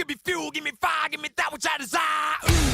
Give me fuel, give me fire, give me that which I desire. Ooh.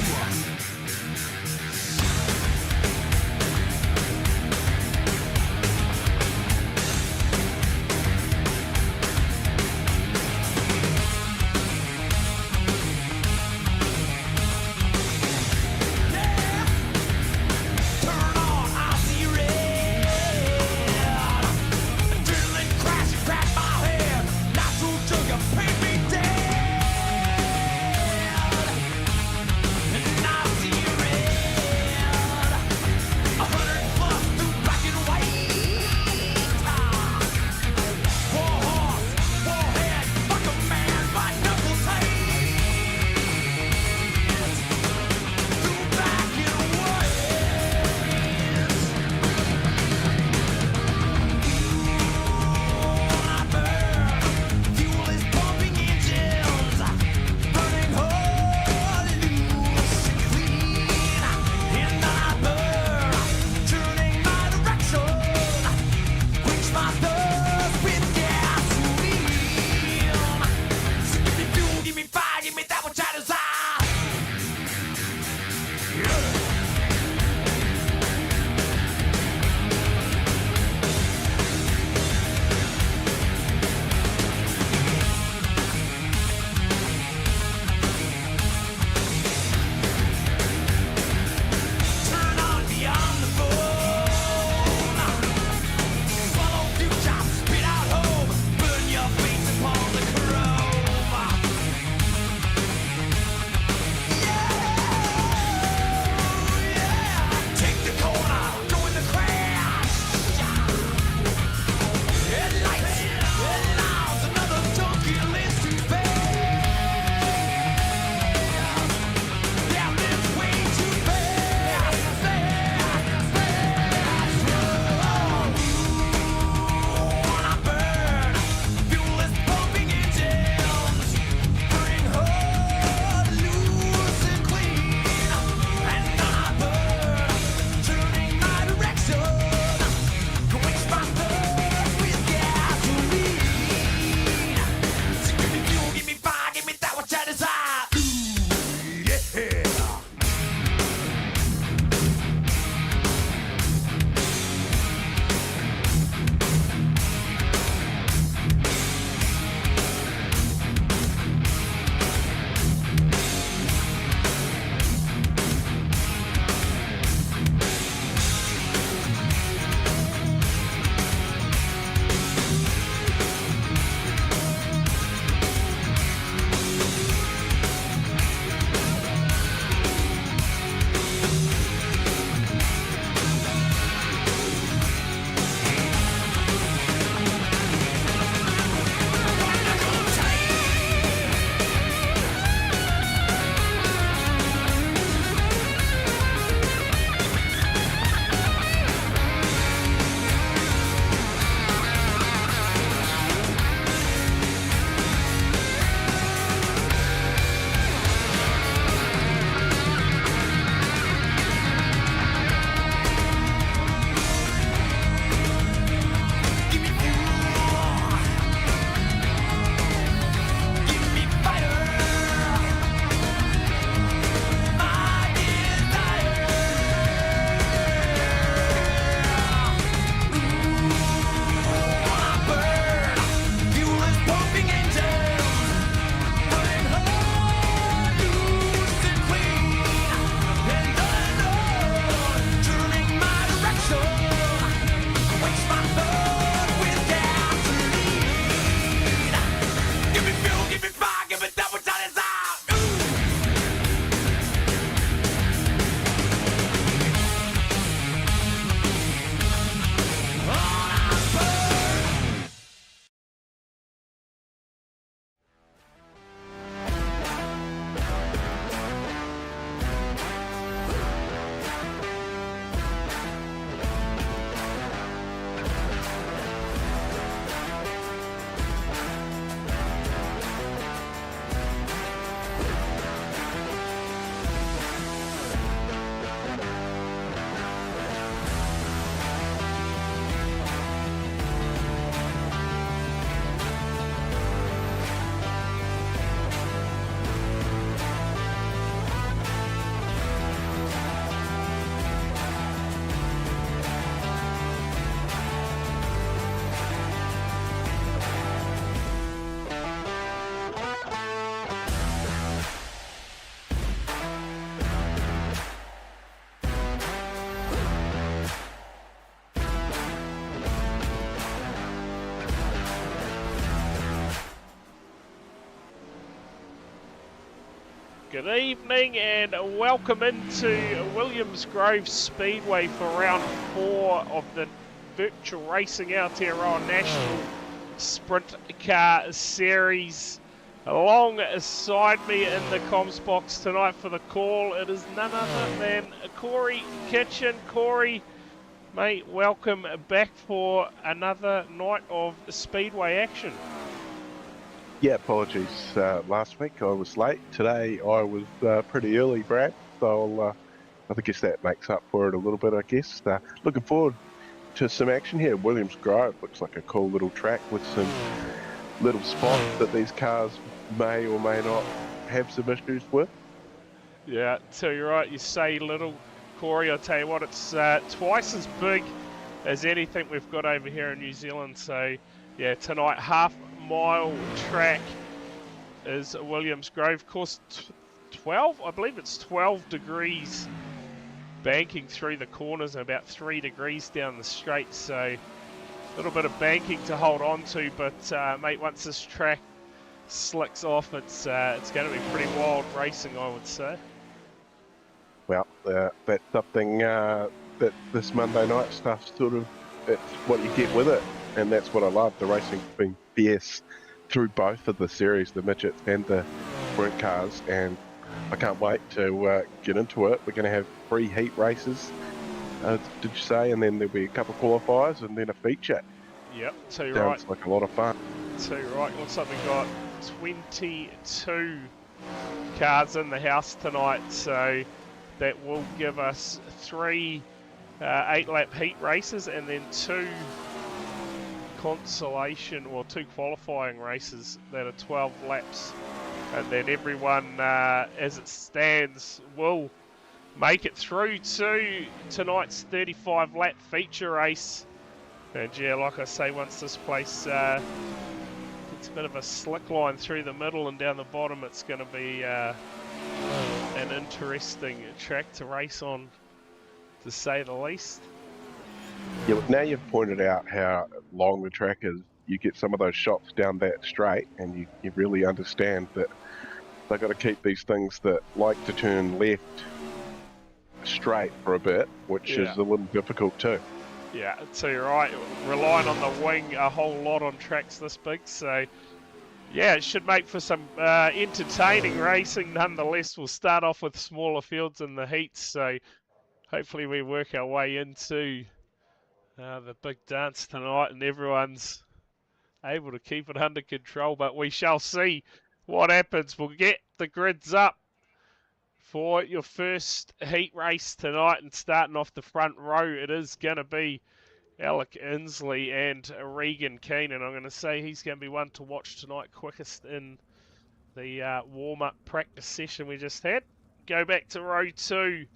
Good evening and welcome into Williams Grove Speedway for round 4 of the virtual racing out here on National Sprintcar Series. Alongside me in the comms box tonight for the call, it is none other than Corey Kitchen. Corey, mate, welcome back for another night of Speedway action. Yeah, apologies. Last week I was late. Today I was pretty early, Brad. So I guess that makes up for it a little bit, I guess. Looking forward to some action here. Williams Grove looks like a cool little track with some little spots that these cars may or may not have some issues with. Yeah, so you're right. You say little, Corey. I'll tell you what, it's twice as big as anything we've got over here in New Zealand. So, yeah, tonight, half-mile track is Williams Grove. Course 12, I believe it's 12 degrees banking through the corners and about 3 degrees down the straight. So, a little bit of banking to hold on to. But, mate, once this track slicks off, it's going to be pretty wild racing, I would say. Well, that's something that this Monday night stuff it's what you get with it. And that's what I love. The racing's been fierce through both of the series, the midgets and the sprint cars. And I can't wait to get into it. We're going to have 3 heat races, did you say? And then there'll be a couple of qualifiers and then a feature. Yep, so you're Sounds right. like a lot of fun. So you're right. Looks like we've got 22 cars in the house tonight. So that will give us 3 8-lap heat races and then 2 consolation or 2 qualifying races that are 12 laps. And then everyone, as it stands, will make it through to tonight's 35-lap feature race. And yeah, like I say, once this place gets a bit of a slick line through the middle and down the bottom, it's going to be an interesting track to race on, to say the least. Yeah, but now you've pointed out how long the track is, you get some of those shots down that straight and you really understand that they've got to keep these things that like to turn left straight for a bit, which is a little difficult too. Yeah, so you're right, relying on the wing a whole lot on tracks this big, so yeah, it should make for some entertaining racing nonetheless. We'll start off with smaller fields in the heats, so hopefully we work our way into the big dance tonight and everyone's able to keep it under control, but we shall see what happens. We'll get the grids up for your first heat race tonight, and starting off the front row, it is going to be Alec Inslee and Regan Keenan. I'm going to say he's going to be one to watch tonight, quickest in the warm-up practice session we just had. Go back to row 2.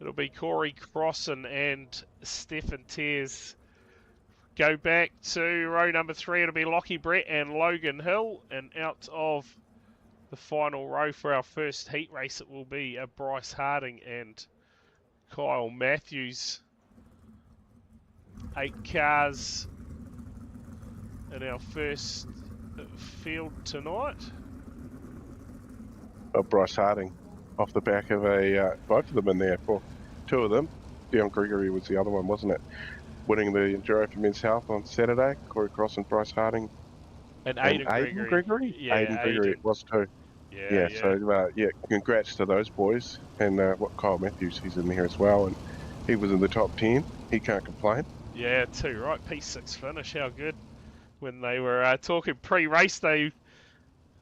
It'll be Corey Crossan and Stefan Tears. Go back to row number 3. It'll be Lockie Brett and Logan Hill. And out of the final row for our first heat race, it will be Bryce Harding and Kyle Matthews. 8 cars in our first field tonight. Bryce Harding off the back of both of them in there, for 2 of them. Dion Gregory was the other one, wasn't it? Winning the Enduro for Men's Health on Saturday. Corey Cross and Bryce Harding. And Aiden Gregory? Yeah, Aiden Gregory it was too. Yeah. So congrats to those boys. And Kyle Matthews, he's in there as well. And he was in the top 10. He can't complain. Yeah, too right. P6 finish, how good. When they were talking pre-race, they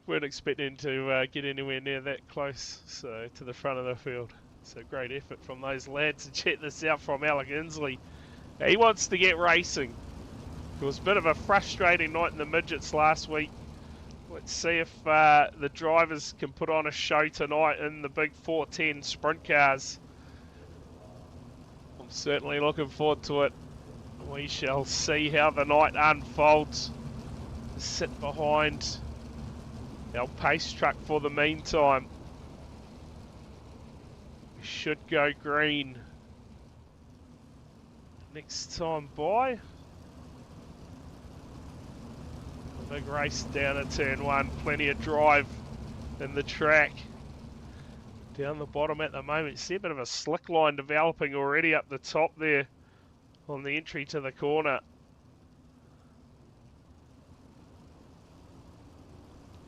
weren't expecting to get anywhere near that close, so to the front of the field. So great effort from those lads. And check this out from Alec Inslee. He wants to get racing. It was a bit of a frustrating night in the midgets last week. Let's see if the drivers can put on a show tonight in the big 410 sprint cars. I'm certainly looking forward to it. We shall see how the night unfolds. Sit behind our pace truck for the meantime. We should go green next time by. Big race down at turn 1. Plenty of drive in the track. down the bottom at the moment. See a bit of a slick line developing already up the top there on the entry to the corner.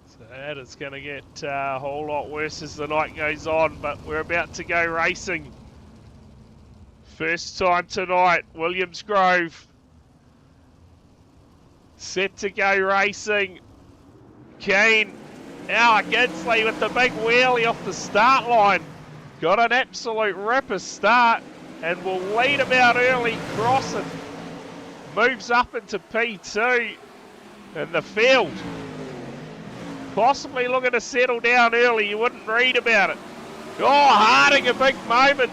So that is going to get a whole lot worse as the night goes on, but we're about to go racing. First time tonight, Williams Grove. Set to go racing. Keen. Alec Inslee with the big wheelie off the start line. Got an absolute ripper start and will lead him out early. Crossing. Moves up into P2 in the field. Possibly looking to settle down early. You wouldn't read about it. Oh, Harding, a big moment.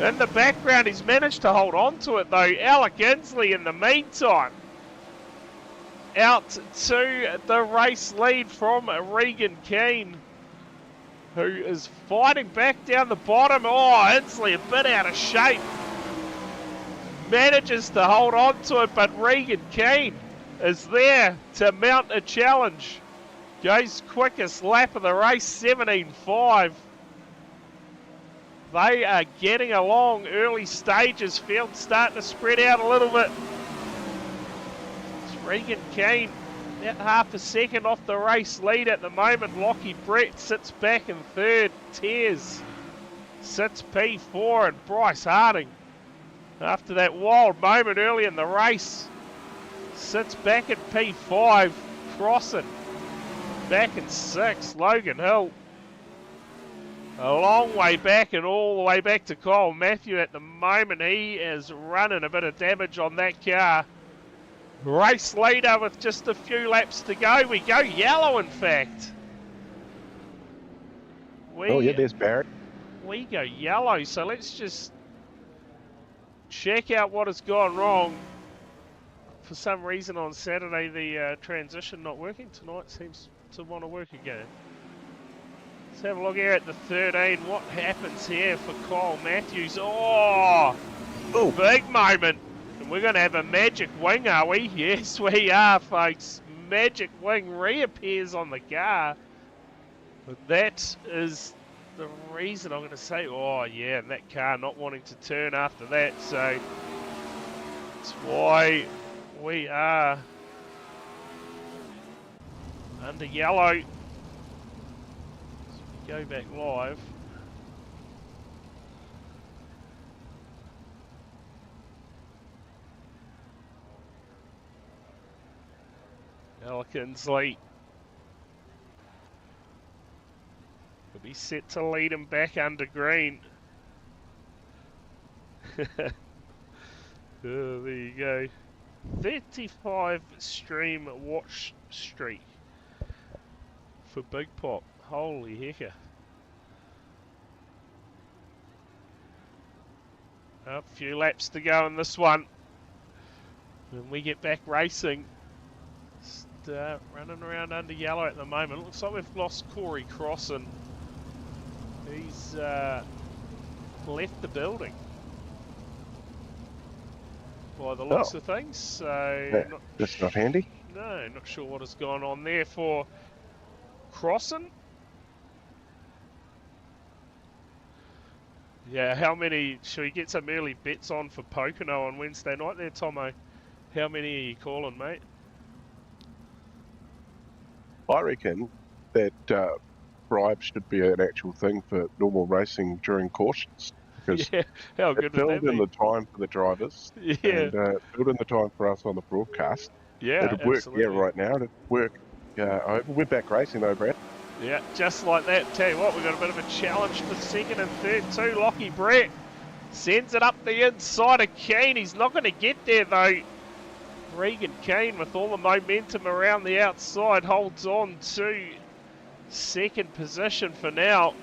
In the background, he's managed to hold on to it though. Alec Inslee in the meantime. Out to the race lead from Regan Keane, who is fighting back down the bottom. Oh, Inslee a bit out of shape. Manages to hold on to it, but Regan Keane is there to mount a challenge. Goes quickest lap of the race, 17.5. They are getting along early stages. Field starting to spread out a little bit. It's Regan Keane about half a second off the race lead at the moment. Lockie Brett sits back in third. Tears sits P4, and Bryce Harding, after that wild moment early in the race, sits back at P5. Crossing back in 6. Logan Hill a long way back and all the way back to Kyle Matthew at the moment. He is running a bit of damage on that car. Race leader with just a few laps to go. We go yellow, in fact. Oh yeah, there's Barrett. We go yellow, so let's just check out what has gone wrong. For some reason on Saturday the transition not working. Tonight seems to want to work again. Let's have a look here at the 13. What happens here for Kyle Matthews? Oh, big moment. And we're going to have a magic wing, are we? Yes, we are, folks. Magic wing reappears on the car. But that is the reason I'm going to say, oh yeah, and that car not wanting to turn after that. So that's why we are under yellow. Go back live. Alec Inslee will be set to lead him back under green. Oh, there you go. 35 stream watch streak for Big Pop. Holy hecker. A few laps to go in this one. When we get back racing. Just running around under yellow at the moment. Looks like we've lost Corey Crossan. He's left the building by the looks of things. So Yeah, that's not handy. No, not sure what has gone on there for Crossan. Yeah, how many, should we get some early bets on for Pocono on Wednesday night there, Tomo? How many are you calling, mate? I reckon that bribes should be an actual thing for normal racing during cautions. Because yeah, how good it would that filled in be? the time for the drivers. Yeah. And filled in the time for us on the broadcast. Yeah, It'd work, absolutely. yeah, right now. It'd work over. We're back racing though, Brad. Yeah, just like that. Tell you what, we've got a bit of a challenge for second and third too. Lockie Brett sends it up the inside of Keane. He's not going to get there though. Regan Keane with all the momentum around the outside holds on to second position for now.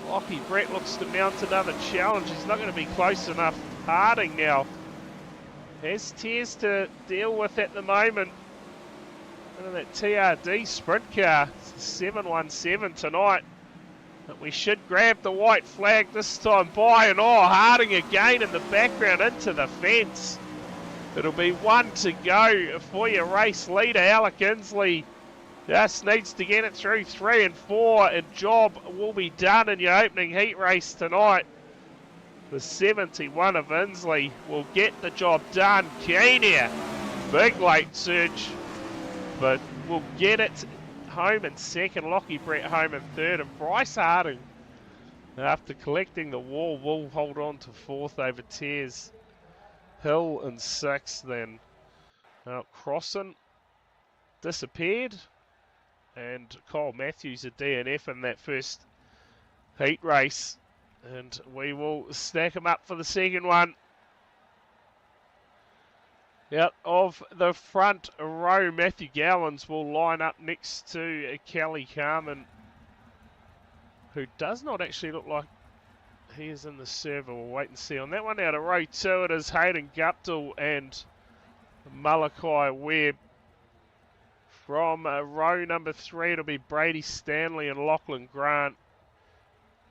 Lockie Brett looks to mount another challenge. He's not going to be close enough. Harding now has tears to deal with at the moment. And that THD sprint car, 717 tonight. But we should grab the white flag this time by, and oh, Harding again in the background into the fence. It'll be one to go for your race leader, Alec Inslee. Just needs to get it through 3 and 4, and job will be done in your opening heat race tonight. The 71 of Inslee will get the job done. Keen here. Big late surge, but will get it home in second. Lockie Brett home in third, and Bryce Harding, after collecting the wall, will hold on to fourth over Tears Hill in sixth. Then Crossan disappeared, and Kyle Matthews a DNF in that first heat race, and we will stack him up for the second one. Out of the front row, Matthew Gowans will line up next to Kelly Carmen, who does not actually look like he is in the server. We'll wait and see. On that one out of row 2, it is Hayden Guptill and Malachi Webb. From row number 3, it'll be Brady Stanley and Lachlan Grant.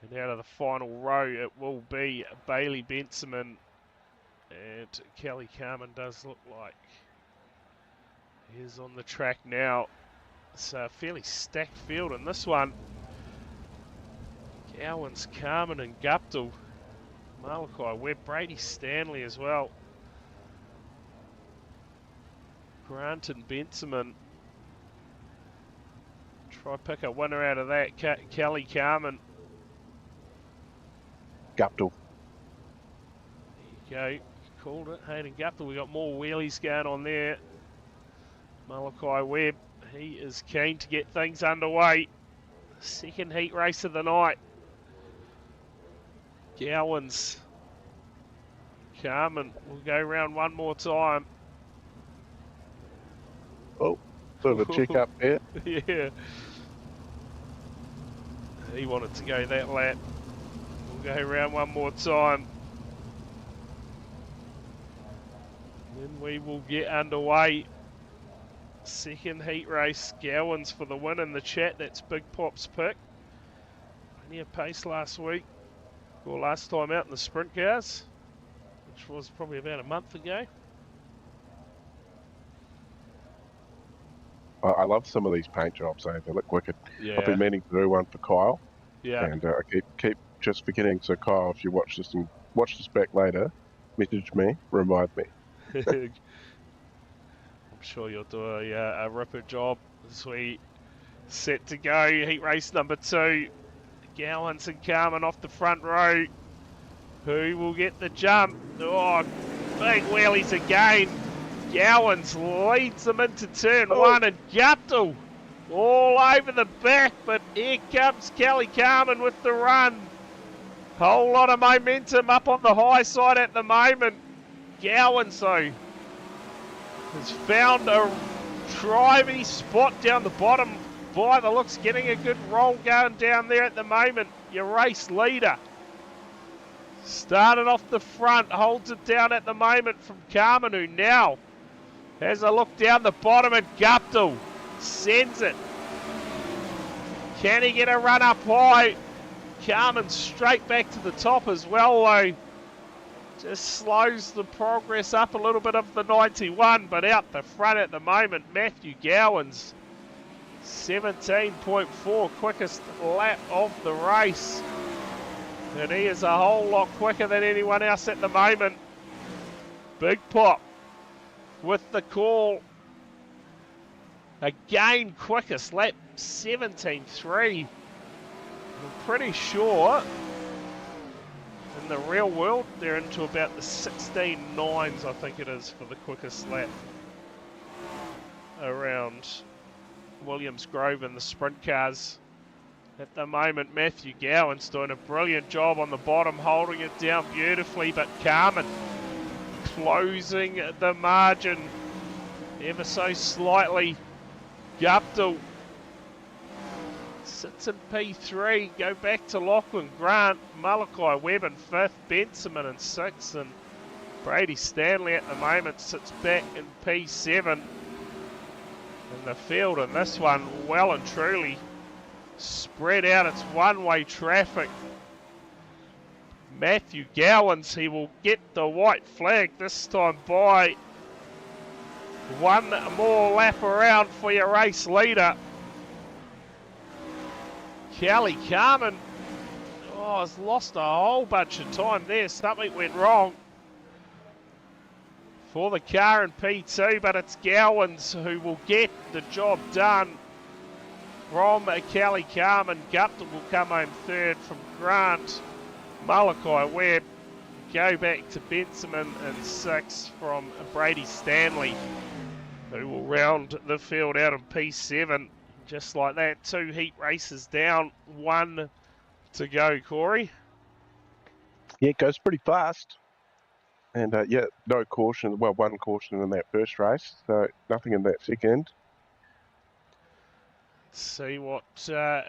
And out of the final row, it will be Bailey Benjamin. And Kelly Carmen does look like he is on the track now. It's a fairly stacked field in this one. Gowans, Carmen and Guptill. Malachi Webb, Brady Stanley as well. Grant and Benjamin. Try pick a winner out of that. Kelly Carmen. Guptill. There you go. Called it. Hayden Guptill. We got more wheelies going on there. Malachi Webb. He is keen to get things underway. Second heat race of the night. Gowans. Carmen will go round one more time. Oh, sort of a check up there. Yeah. He wanted to go that lap. We'll go round one more time. Then we will get underway. Second heat race. Gowans for the win in the chat. That's Big Pop's pick. Plenty of pace last week. Or last time out in the sprint cars, which was probably about a month ago. I love some of these paint jobs, eh? They look wicked. Yeah. I've been meaning to do one for Kyle. Yeah. And I keep just forgetting. So Kyle, if you watch this and watch this back later, message me, remind me. I'm sure you'll do a ripper job as we set to go. Heat race number 2. Gowans and Carmen off the front row. Who will get the jump? Oh, big wheelies again. Gowans leads them into turn 1, and Guptill all over the back, but here comes Kelly Carmen with the run. Whole lot of momentum up on the high side at the moment. Gowans, though, has found a drivey spot down the bottom. By the looks, getting a good roll going down there at the moment. Your race leader. Started off the front, holds it down at the moment from Carmen, who now has a look down the bottom at Guptill. Sends it. Can he get a run up high? Carmen straight back to the top as well, though. Just slows the progress up a little bit of the 91, but out the front at the moment, Matthew Gowans. 17.4, quickest lap of the race. And he is a whole lot quicker than anyone else at the moment. Big Pop with the call. Again, quickest lap, 17.3. I'm pretty sure in the real world they're into about the 16.9s, I think it is, for the quickest lap around Williams Grove in the sprint cars. At the moment, Matthew Gowan's doing a brilliant job on the bottom, holding it down beautifully, but Carmen closing the margin ever so slightly. Guptill sits in P3, go back to Lachlan Grant, Malachi Webb in 5th, Benjamin in 6th, and Brady Stanley at the moment sits back in P7. In the field in this one, well and truly spread out. It's one-way traffic. Matthew Gowans, he will get the white flag this time by one more lap around for your race leader. Kelly Carmen, oh, has lost a whole bunch of time there. Something went wrong for the car in P2, but it's Gowans who will get the job done from Kelly Carmen. Gupton will come home third from Grant. Malachi Webb go back to Benjamin and 6 from Brady Stanley, who will round the field out in P7. Just like that, 2 heat races down, 1 to go, Corey. Yeah, it goes pretty fast. And yeah, no caution. Well, 1 caution in that first race, so nothing in that second. See what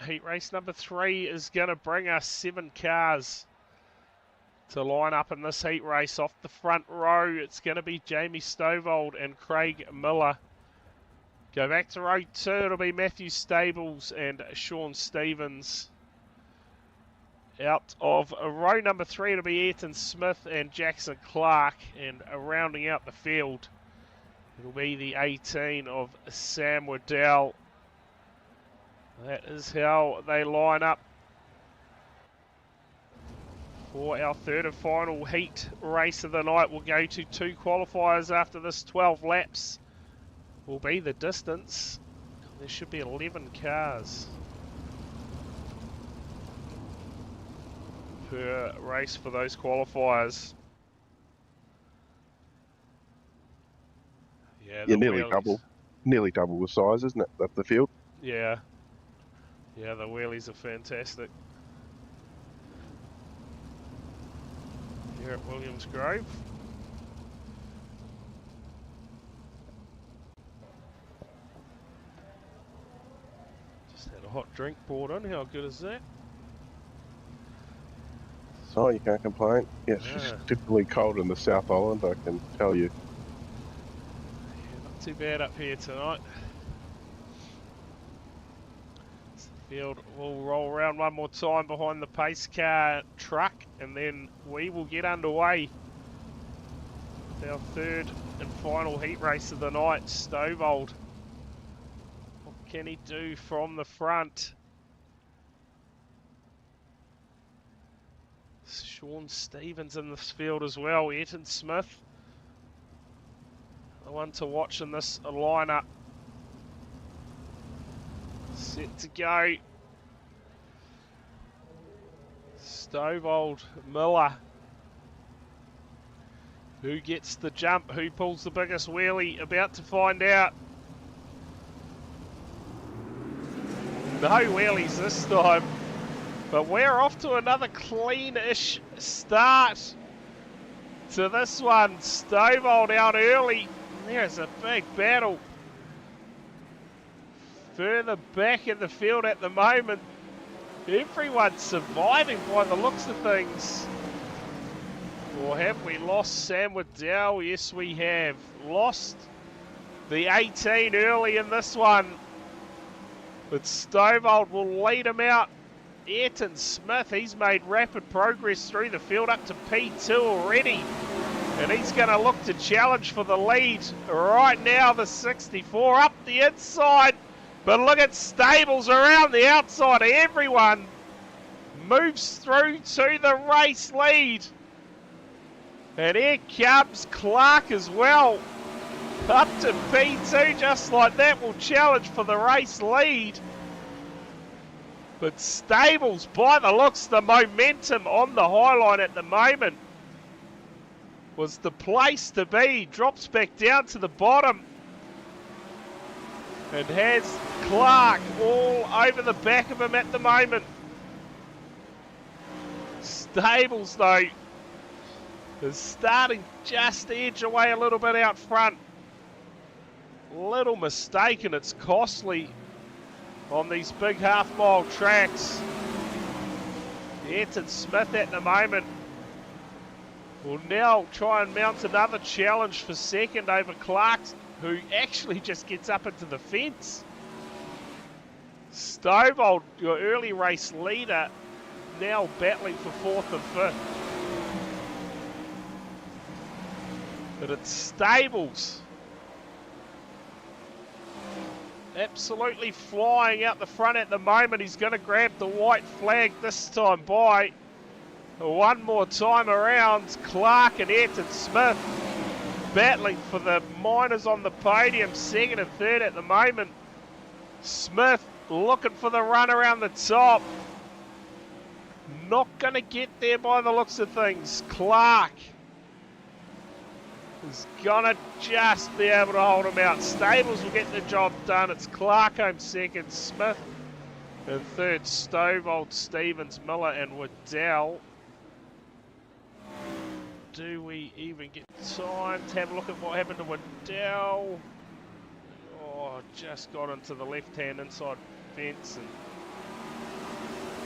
heat race number 3 is going to bring us. 7 cars to line up in this heat race. Off the front row, it's going to be Jamie Stovald and Craig Miller. Go back to row 2, it'll be Matthew Stables and Sean Stevens. Out of row number 3, it'll be Ayrton Smith and Jackson Clark. And rounding out the field, it'll be the 18 of Sam Waddell. That is how they line up for our third and final heat race of the night. We'll go to 2 qualifiers after this. 12 laps will be the distance. There should be 11 cars per race for those qualifiers. Yeah, nearly double the size, isn't it, of the field? Yeah. Yeah, the wheelies are fantastic. Here at Williams Grove. Just had a hot drink poured in. How good is that? So you can't complain. Yeah, it's just typically cold in the South Island, I can tell you. Yeah, not too bad up here tonight. Field will roll around one more time behind the pace car truck, and then we will get underway with our third and final heat race of the night. Stovald, what can he do from the front? Sean Stevens in this field as well. Ayrton Smith, the one to watch in this lineup. Set to go. Stovald, Miller. Who gets the jump? Who pulls the biggest wheelie? About to find out. No wheelies this time. But we're off to another clean-ish start to this one. Stovald out early. There's a big battle further back in the field at the moment. Everyone's surviving by the looks of things. Or have we lost Sam Waddell? Yes, we have. Lost the 18 early in this one. But Stovald will lead him out. Ayrton Smith, he's made rapid progress through the field up to P2 already. And he's going to look to challenge for the lead. Right now, the 64 up the inside. But look at Stables around the outside. Everyone moves through to the race lead. And here comes Clark as well. Up to P2 just like that, will challenge for the race lead. But Stables, by the looks, the momentum on the high line at the moment was the place to be. Drops back down to the bottom. And has Clark all over the back of him at the moment. Stables, though, is starting just to edge away a little bit out front. Little mistake, and it's costly on these big half-mile tracks. Ayrton Smith at the moment will now try and mount another challenge for second over Clark, who actually just gets up into the fence. Stovald, your early race leader, now battling for 4th and 5th. But it's Stables absolutely flying out the front at the moment. He's going to grab the white flag this time by. One more time around, Clark and Ayrton Smith battling for the minors on the podium, second and third at the moment. Smith looking for the run around the top. Not going to get there by the looks of things. Clark is going to just be able to hold him out. Stables will get the job done. It's Clark home second, Smith in third, Stovall, Stevens, Miller and Waddell. Do we even get time to have a look at what happened to Waddell? Oh, just got into the left-hand inside fence and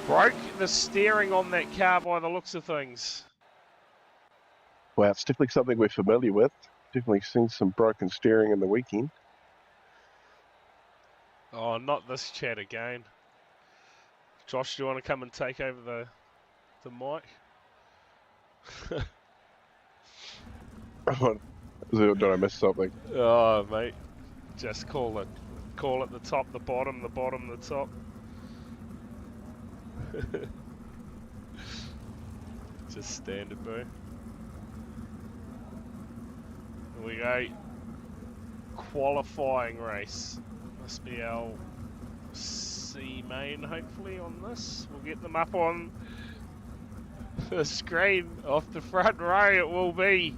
broke the steering on that car by the looks of things. Well, it's definitely something we're familiar with. Definitely seen some broken steering in the weekend. Oh, not this chat again. Josh, do you want to come and take over the mic? Did I miss something? Oh, mate. Just call it the top, the bottom, the bottom, the top. Just standard, bro. Here we go. Qualifying race. Must be our C main, hopefully, on this. We'll get them up on the screen off the front row. It will be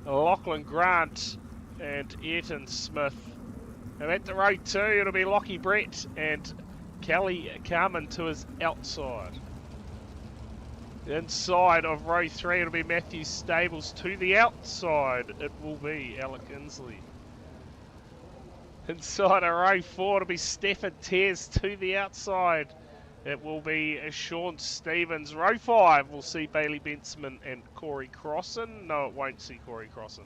Lachlan Grant and Ayrton Smith. And at the row 2, it'll be Lockie Brett and Kelly Carmen to his outside. Inside of row 3, it'll be Matthew Stables. To the outside, it will be Alec Inslee. Inside of row 4, it'll be Stefan Tears. To the outside, it will be Sean Stevens. Row 5, we'll see Bailey Bentzman and Corey Crossan. No, it won't see Corey Crossan.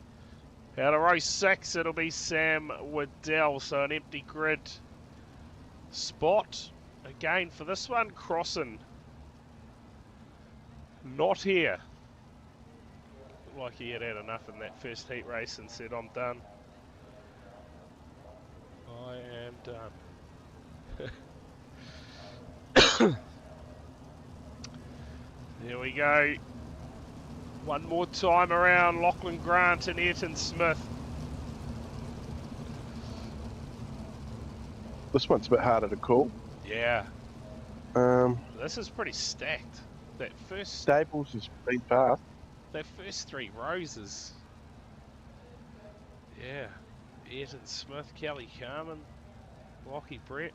Out of row 6, it'll be Sam Waddell. So an empty grid spot. Again for this one, Crossan. Not here. Looked like he had had enough in that first heat race and said, I'm done. I am done. There we go. One more time around, Lachlan Grant and Ayrton Smith. This one's a bit harder to call. Yeah. This is pretty stacked. That first Stables has been fast. That first 3 rows is, yeah. Ayrton Smith, Kelly Carmen, Lockie Brett,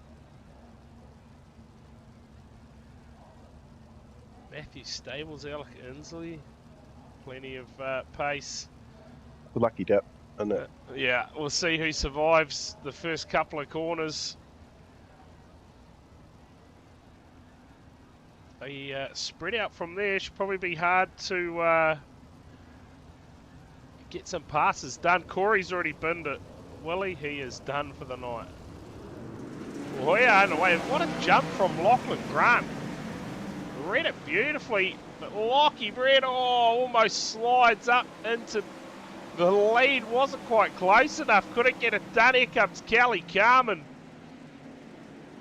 Matthew Stables, Alec Inslee. Plenty of pace. The lucky dip, isn't it? Yeah, we'll see who survives the first couple of corners. A spread out from there should probably be hard to get some passes done. Corey's already binned it. Willie, he is done for the night. Well, yeah, in a way, what a jump from Lachlan Grant. Read it beautifully, but Lockie Brett, almost slides up into the lead. Wasn't quite close enough. Couldn't get it done. Here comes Kelly Carmen.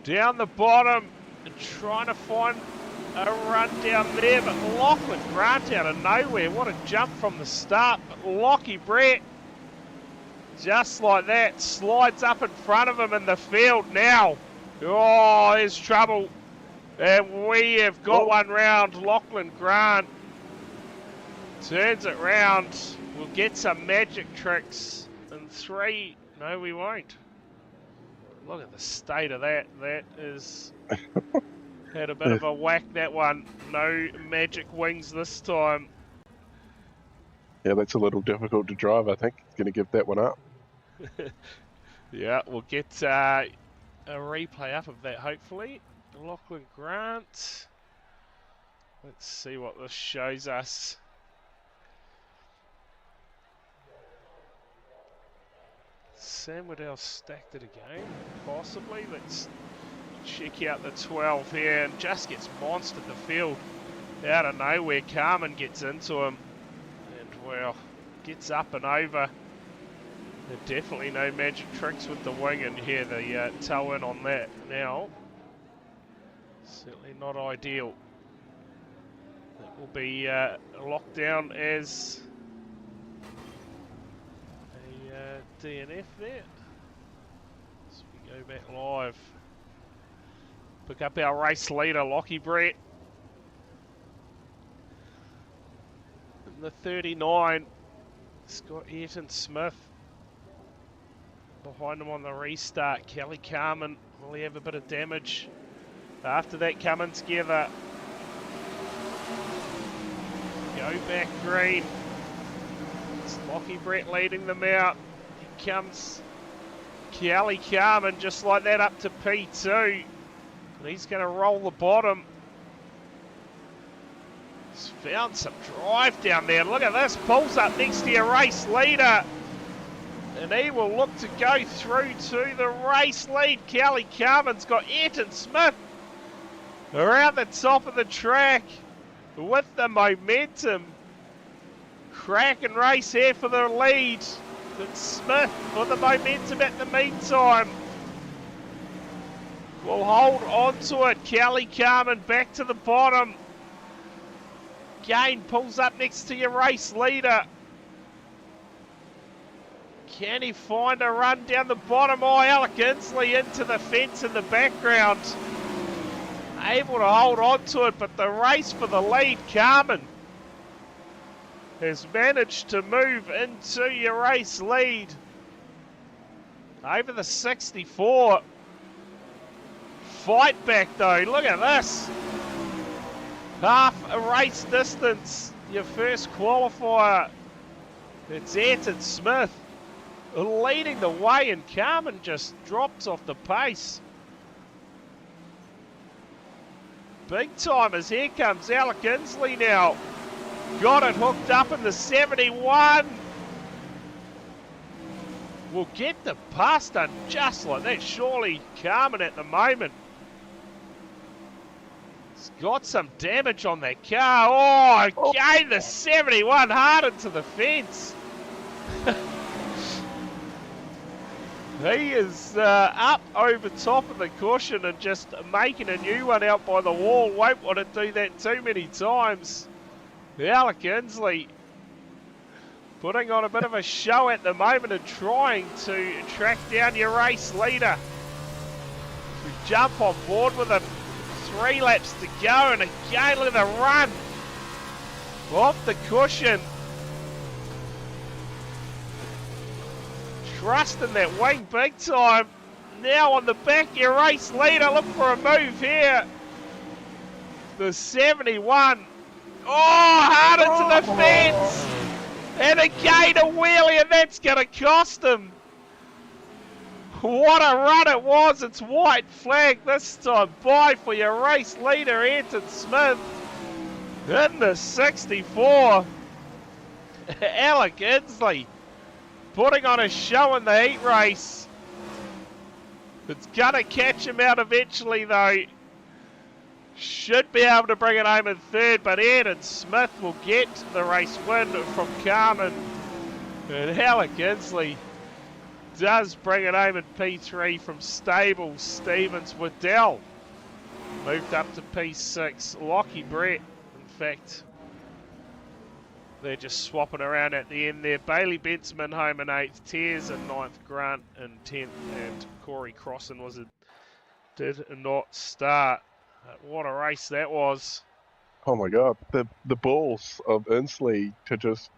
Down the bottom, and trying to find a run down there, but Lachlan Grant out of nowhere. What a jump from the start. But Lockie Brett, just like that, slides up in front of him in the field now. Oh, there's trouble. And we have got one round. Lachlan Grant turns it round. We'll get some magic tricks in 3. No, we won't. Look at the state of that. That is... had a bit of a whack, that one. No magic wings this time. Yeah, that's a little difficult to drive, I think. Going to give that one up. Yeah, we'll get a replay up of that, hopefully. Lachlan Grant. Let's see what this shows us. Sam Waddell stacked it again, possibly. Let's check out the 12 here, and just gets monstered the field out of nowhere. Carmen gets into him, and well, gets up and over Definitely no magic tricks with the wing in here. The toe in on that now. Certainly not ideal. That will be locked down as a DNF there. So we go back live. Pick up our race leader, Lockie Brett. In the 39, Scott Ayrton Smith. Behind him on the restart, Kelly Carmen. Will he have a bit of damage? After that, coming together. Go back green. It's Lockie Brett leading them out. Here comes Kelly Carmen, just like that, up to P2. And he's going to roll the bottom. He's found some drive down there. Look at this. Pulls up next to your race leader. And he will look to go through to the race lead. Kelly Carmen's got Ayrton Smith around the top of the track with the momentum. Cracking race here for the lead. But Smith for the momentum at the meantime. Will hold on to it. Kelly Carmen back to the bottom. Gain pulls up next to your race leader. Can he find a run down the bottom? Oh, Alec Inslee into the fence in the background. Able to hold on to it, but the race for the lead, Carmen, has managed to move into your race lead. Over the 64. Fight back though, look at this. Half a race distance, your first qualifier. It's Ayrton Smith leading the way, and Carmen just drops off the pace. Big timers, here comes Alec Inslee now. Got it hooked up in the 71. Will get the pass done just like that. Surely Carmen at the moment. He's got some damage on that car. Oh, again the 71 hard into the fence. He is up over top of the cushion and just making a new one out by the wall. Won't want to do that too many times. Alec Inslee putting on a bit of a show at the moment and trying to track down your race leader. We jump on board with him. 3 laps to go, and again look at the run off the cushion. Trusting that wing big time. Now on the back of your race leader, look for a move here. The 71. Oh, hard into the fence. And again a wheelie, and that's going to cost him. What a run it was. It's white flag this time. Bye for your race leader, Ayrton Smith. In the 64. Alec Inslee putting on a show in the heat race. It's going to catch him out eventually though. Should be able to bring it home in third, but Ayrton Smith will get the race win from Carmen. And Alec Inslee does bring it home in P3 from Stables. Stevens Waddell moved up to P6. Lockie Brett, in fact, they're just swapping around at the end there. Bailey Bensman home in 8th. Tears in 9th. Grant in 10th. And Corey Crossan did not start. What a race that was. Oh my God, the balls of Inslee to just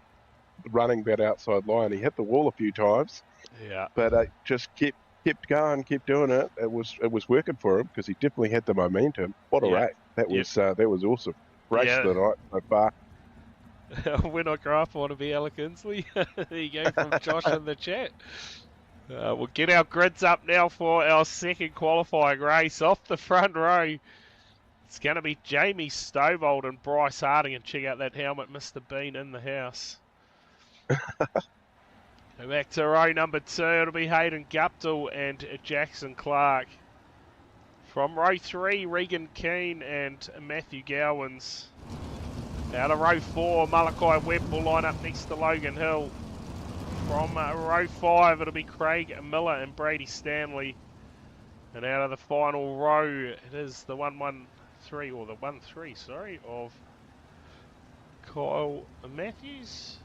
running that outside line. He hit the wall a few times, yeah, but just kept going, kept doing it. It was working for him because he definitely had the momentum. What a race! That was awesome. Race of the night so far. When I grow up, I want to be Alec Inslee. There you go from Josh in the chat. We'll get our grids up now for our second qualifying race. Off the front row, it's going to be Jamie Stovold and Bryce Harding. And check out that helmet, Mr. Bean in the house. Go back to row number 2. It'll be Hayden Guptill and Jackson Clark. From row 3, Regan Keane and Matthew Gowans. Out of row 4, Malachi Webb will line up next to Logan Hill. from row 5, it'll be Craig Miller and Brady Stanley. And out of the final row, it is the 113, or the 1-3, sorry, of Kyle Matthews.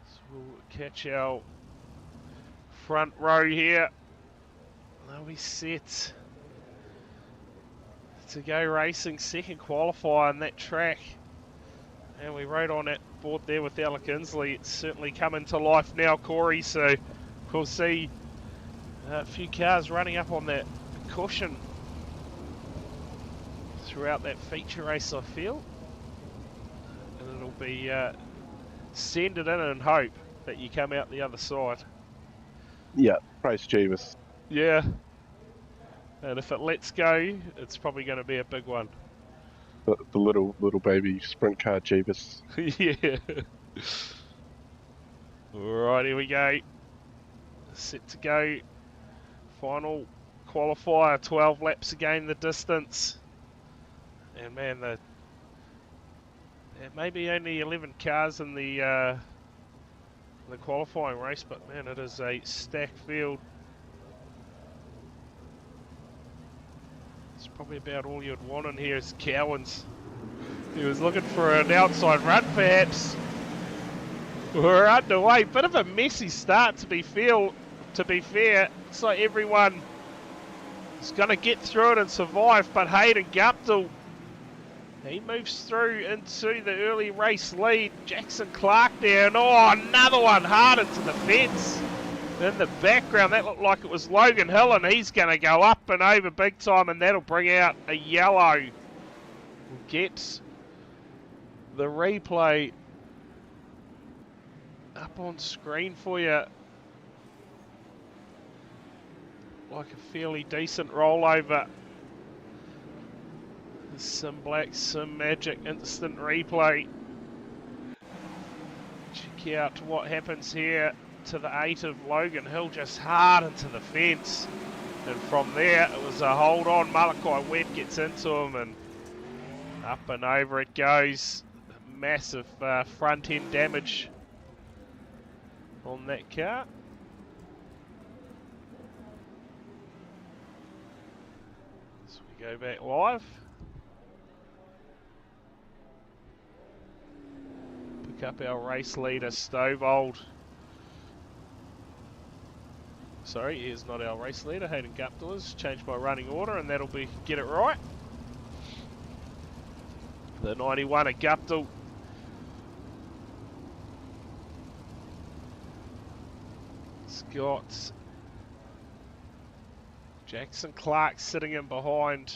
So we'll catch our front row here. They'll be set to go racing, second qualifier on that track. And we rode on that board there with Alec Inslee. It's certainly coming to life now, Corey, so we'll see a few cars running up on that cushion throughout that feature race, I feel. And it'll be send it in and hope that you come out the other side. Yeah, praise Jeeves. Yeah. And if it lets go, it's probably going to be a big one. The little baby sprint car Jeeves. Yeah. Alright, here we go. Set to go. Final qualifier, 12 laps again the distance. And man, there may be only 11 cars in the qualifying race, but man, it is a stacked field. It's probably about all you'd want in here is Cowans. He was looking for an outside run, perhaps. We're underway. Bit of a messy start, to be fair. It's like everyone is going to get through it and survive, but Hayden Guptill, he moves through into the early race lead. Jackson Clark there, and oh, another one hard into the fence. In the background, that looked like it was Logan Hill, and he's going to go up and over big time, and that'll bring out a yellow. We'll get the replay up on screen for you. Like a fairly decent rollover. Some black, some magic, instant replay. Check out what happens here to the 8 of Logan Hill, just hard into the fence. And from there, it was a hold on. Malachi Webb gets into him, and up and over it goes. Massive front end damage on that car. So we go back live. Pick up our race leader, Stovald. Sorry, he is not our race leader. Hayden Guptill is. Changed my running order, and that'll be get it right. The 91 of Guptill. It's got Jackson Clark sitting in behind.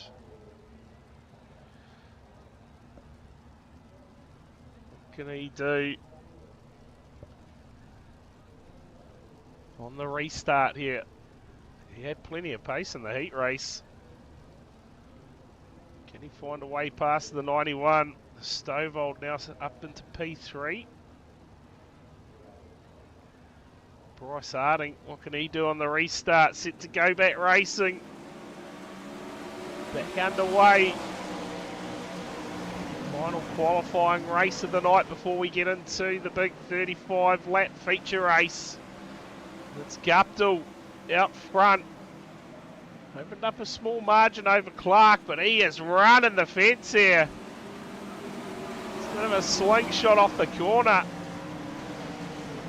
What can he do on the restart here? He had plenty of pace in the heat race. Can he find a way past the 91? Stovald now up into P3. Bryce Harding, what can he do on the restart? Set to go back racing. Back underway. Final qualifying race of the night before we get into the big 35 lap feature race. It's Guptill out front. Opened up a small margin over Clark, but he is running the fence here. It's a bit of a slingshot off the corner.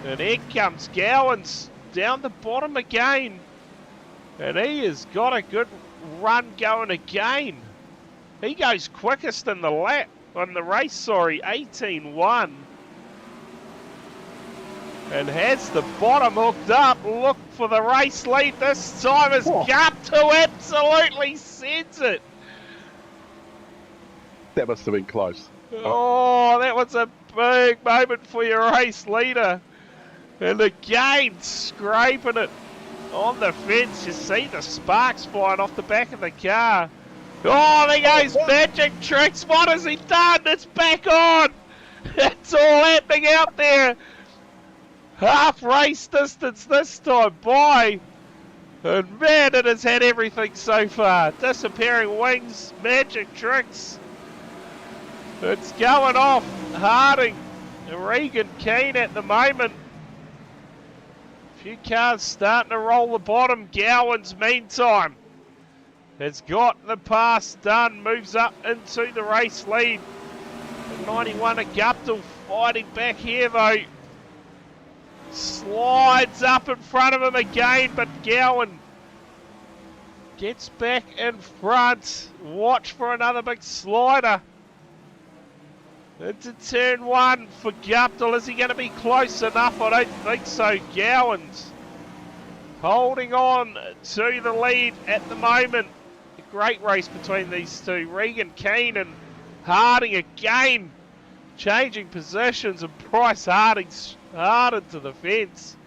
And here comes Gowans down the bottom again. And he has got a good run going again. He goes quickest in the lap, on the race, sorry, 18-1. And has the bottom hooked up. Look for the race lead this time as Guptill absolutely sends it. That must have been close. Oh, that was a big moment for your race leader. And again, scraping it on the fence. You see the sparks flying off the back of the car. Oh, there goes Magic Tricks. What has he done? It's back on. It's all happening out there. Half race distance this time by. And man, it has had everything so far. Disappearing wings, Magic Tricks. It's going off. Harding Regan Keane at the moment. A few cars starting to roll the bottom. Gowans, meantime, has got the pass done. Moves up into the race lead. The 91 of Guptill fighting back here though. Slides up in front of him again, but Gowan gets back in front. Watch for another big slider. Into turn one for Guptill. Is he going to be close enough? I don't think so. Gowans holding on to the lead at the moment. A great race between these two. Regan Keane and Harding again changing positions, and Bryce Harding's hard into the fence.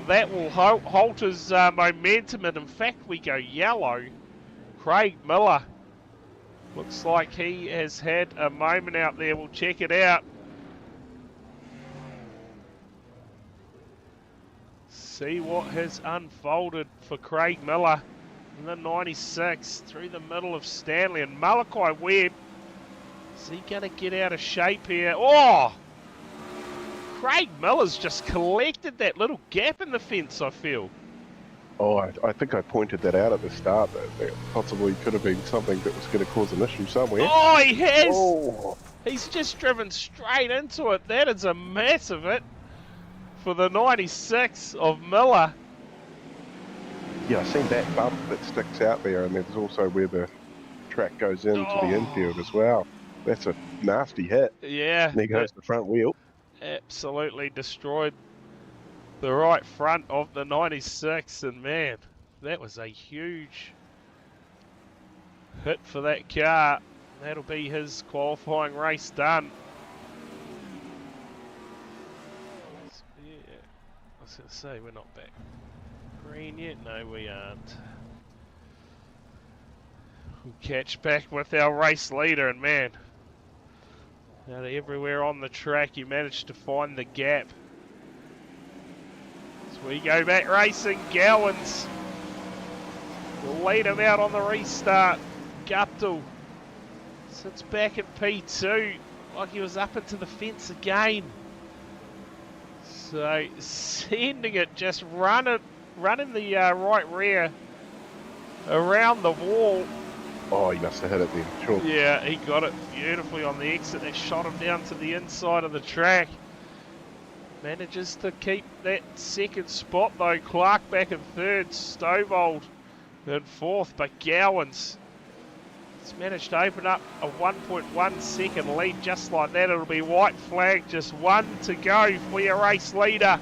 That will halt his momentum, and in fact we go yellow. Craig Miller looks like he has had a moment out there. We'll check it out. See what has unfolded for Craig Miller in the 96 through the middle of Stanley, and Malachi Webb. Is he going to get out of shape here? Oh! Craig Miller's just collected that little gap in the fence, I feel. Oh, I think I pointed that out at the start. That possibly could have been something that was going to cause an issue somewhere. Oh, he has! Oh. He's just driven straight into it. That is a massive hit for the 96 of Miller. Yeah, I've seen that bump that sticks out there, and there's also where the track goes into the infield as well. That's a nasty hit. Yeah. And there goes the front wheel. Absolutely destroyed the right front of the 96, and man, that was a huge hit for that car. That'll be his qualifying race done. Yeah, I was going to say, we're not back green yet. No, we aren't. We'll catch back with our race leader, and man, out of everywhere on the track, you managed to find the gap. As we go back racing, Gowans will lead him out on the restart. Guptill sits back in P2, like he was up into the fence again. So sending it, just running the right rear around the wall. Oh, he must have hit it then, sure. Yeah, he got it beautifully on the exit. That shot him down to the inside of the track. Manages to keep that second spot though. Clark back in third, Stovall in fourth, but Gowans has managed to open up a 1.1 second lead just like that. It'll be white flag, just one to go for your race leader.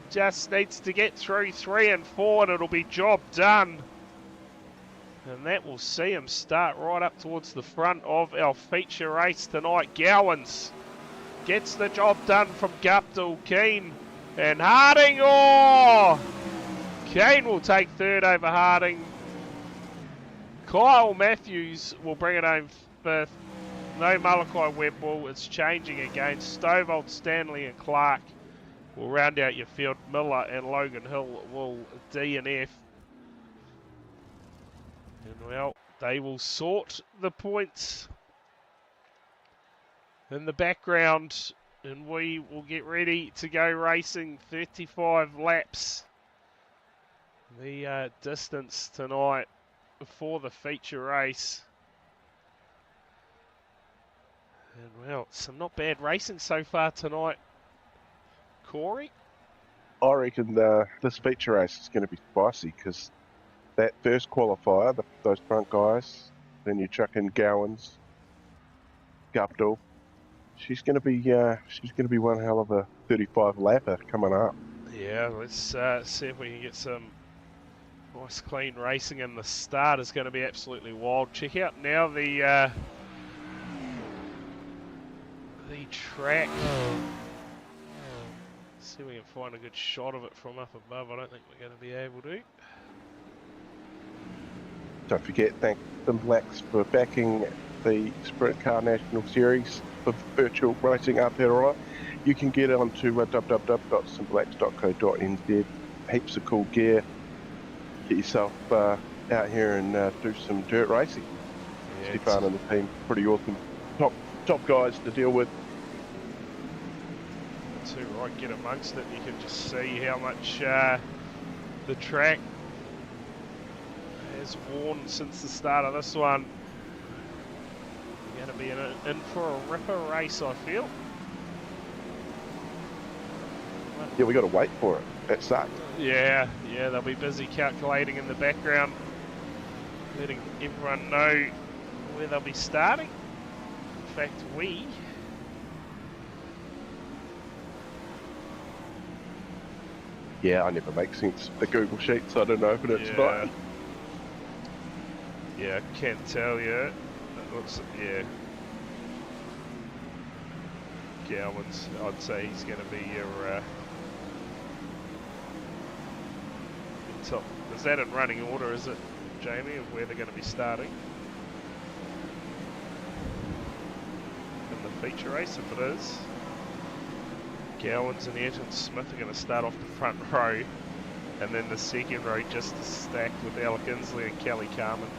Just needs to get through 3 and 4 and it'll be job done. And that will see him start right up towards the front of our feature race tonight. Gowans gets the job done from Guptill, Keane and Harding. Oh! Keane will take third over Harding. Kyle Matthews will bring it home fifth. No Malachi Webb will. It's changing again. Stovall, Stanley and Clark will round out your field. Miller and Logan Hill will D and F. And well, they will sort the points in the background, and we will get ready to go racing 35 laps. The distance tonight for the feature race. And well, some not bad racing so far tonight. Corey? I reckon this feature race is going to be spicy because that first qualifier, those front guys, then you chuck in Gowans, Guptill. She's going to be one hell of a 35 lapper coming up. Yeah, let's see if we can get some nice clean racing, and the start is going to be absolutely wild. Check out now the track. See if we can find a good shot of it from up above. I don't think we're going to be able to. Don't forget, thank them Blacks for backing the Sprint Car National Series for virtual racing up there, all right? You can get onto www.simblacks.co.nz. Heaps of cool gear. Get yourself out here and do some dirt racing. Yeah, Stefan and the team, pretty awesome. Top guys to deal with. I get amongst it, you can just see how much the track has worn since the start of this one. We're going to be in for a ripper race, I feel. Yeah, we got to wait for it. That sucks. Yeah, they'll be busy calculating in the background, letting everyone know where they'll be starting. In fact, Yeah, I never make sense. The Google Sheets, I don't open it tonight. Yeah, I can't tell you. It looks, yeah. Gowan's, I'd say he's going to be your top. Is that in running order, is it, Jamie, of where they're going to be starting? In the feature race, if it is. Gowans and Ayrton Smith are going to start off the front row, and then the second row just is stacked with Alec Inslee and Kelly Carmen.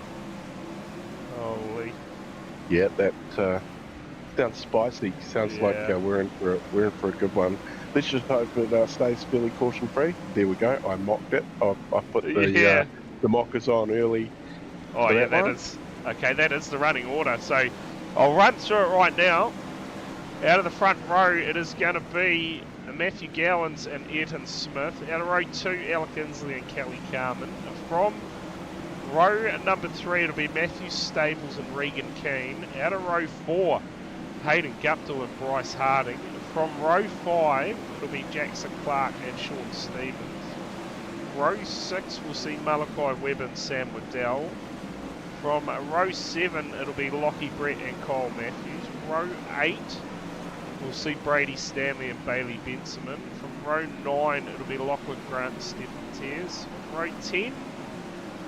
Holy. Yeah, that sounds spicy. Sounds like we're in for a good one. Let's just hope it stays fairly caution free. There we go. I mocked it. I put the mockers on early. Oh yeah, that is okay. That is the running order. So I'll run through it right now. Out of the front row, it is going to be Matthew Gowans and Ayrton Smith. Out of row 2, Alec Inslee and Kelly Carmen. From row number 3, it'll be Matthew Stables and Regan Keane. Out of row 4, Hayden Guptill and Bryce Harding. From row 5, it'll be Jackson Clark and Sean Stevens. Row 6, we'll see Malachi Webb and Sam Waddell. From row 7, it'll be Lockie Brett and Kyle Matthews. Row 8, we'll see Brady Stanley and Bailey Benjamin. From row 9, it'll be Lachlan Grant and Stephen Tears. From row 10,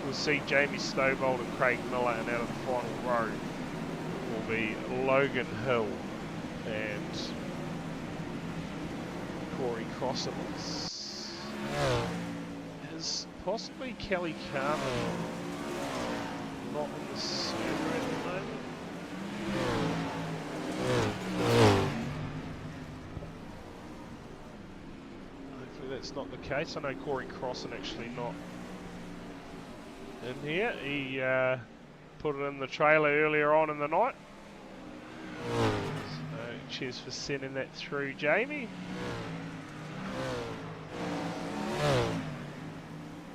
we'll see Jamie Stovall and Craig Miller. And out of the final row will be Logan Hill and Corey Crossan. Is possibly Kelly Carmen not in the server at the moment? Hopefully that's not the case. I know Corey Crossan actually not in here. He put it in the trailer earlier on in the night. So cheers for sending that through, Jamie.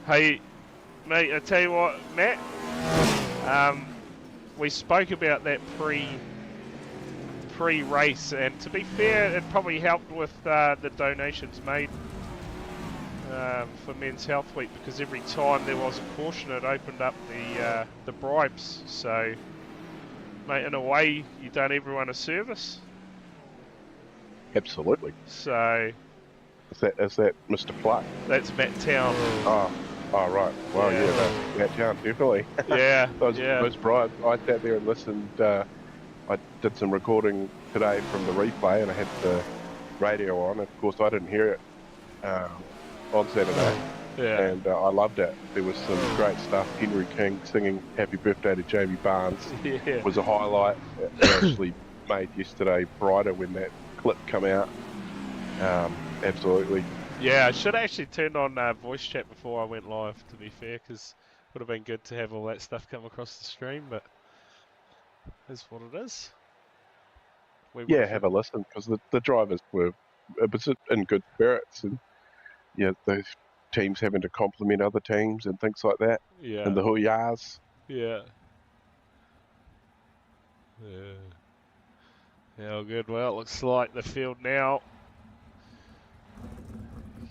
Hey, mate, I tell you what, Matt, we spoke about that pre-race, and to be fair, it probably helped with the donations made for Men's Health Week, because every time there was a caution, it opened up the bribes. So, mate, in a way, you've done everyone a service. Absolutely. So, is that Mr. Pluck? That's Matt Town. Oh, right. Well, yeah, Matt Town, definitely. Yeah, those bribes. I sat there and listened. I did some recording today from the replay, and I had the radio on. Of course, I didn't hear it on Saturday. Yeah. And I loved it. There was some great stuff. Henry King singing Happy Birthday to Jamie Barnes was a highlight. It actually made yesterday brighter when that clip came out. Absolutely. Yeah, I should have actually turned on voice chat before I went live, to be fair, because it would have been good to have all that stuff come across the stream, but is what it is. Have a listen, because the drivers were in good spirits, and those teams having to compliment other teams and things like that. Yeah. And the hoo-yahs. Yeah. How good. Well, it looks like the field now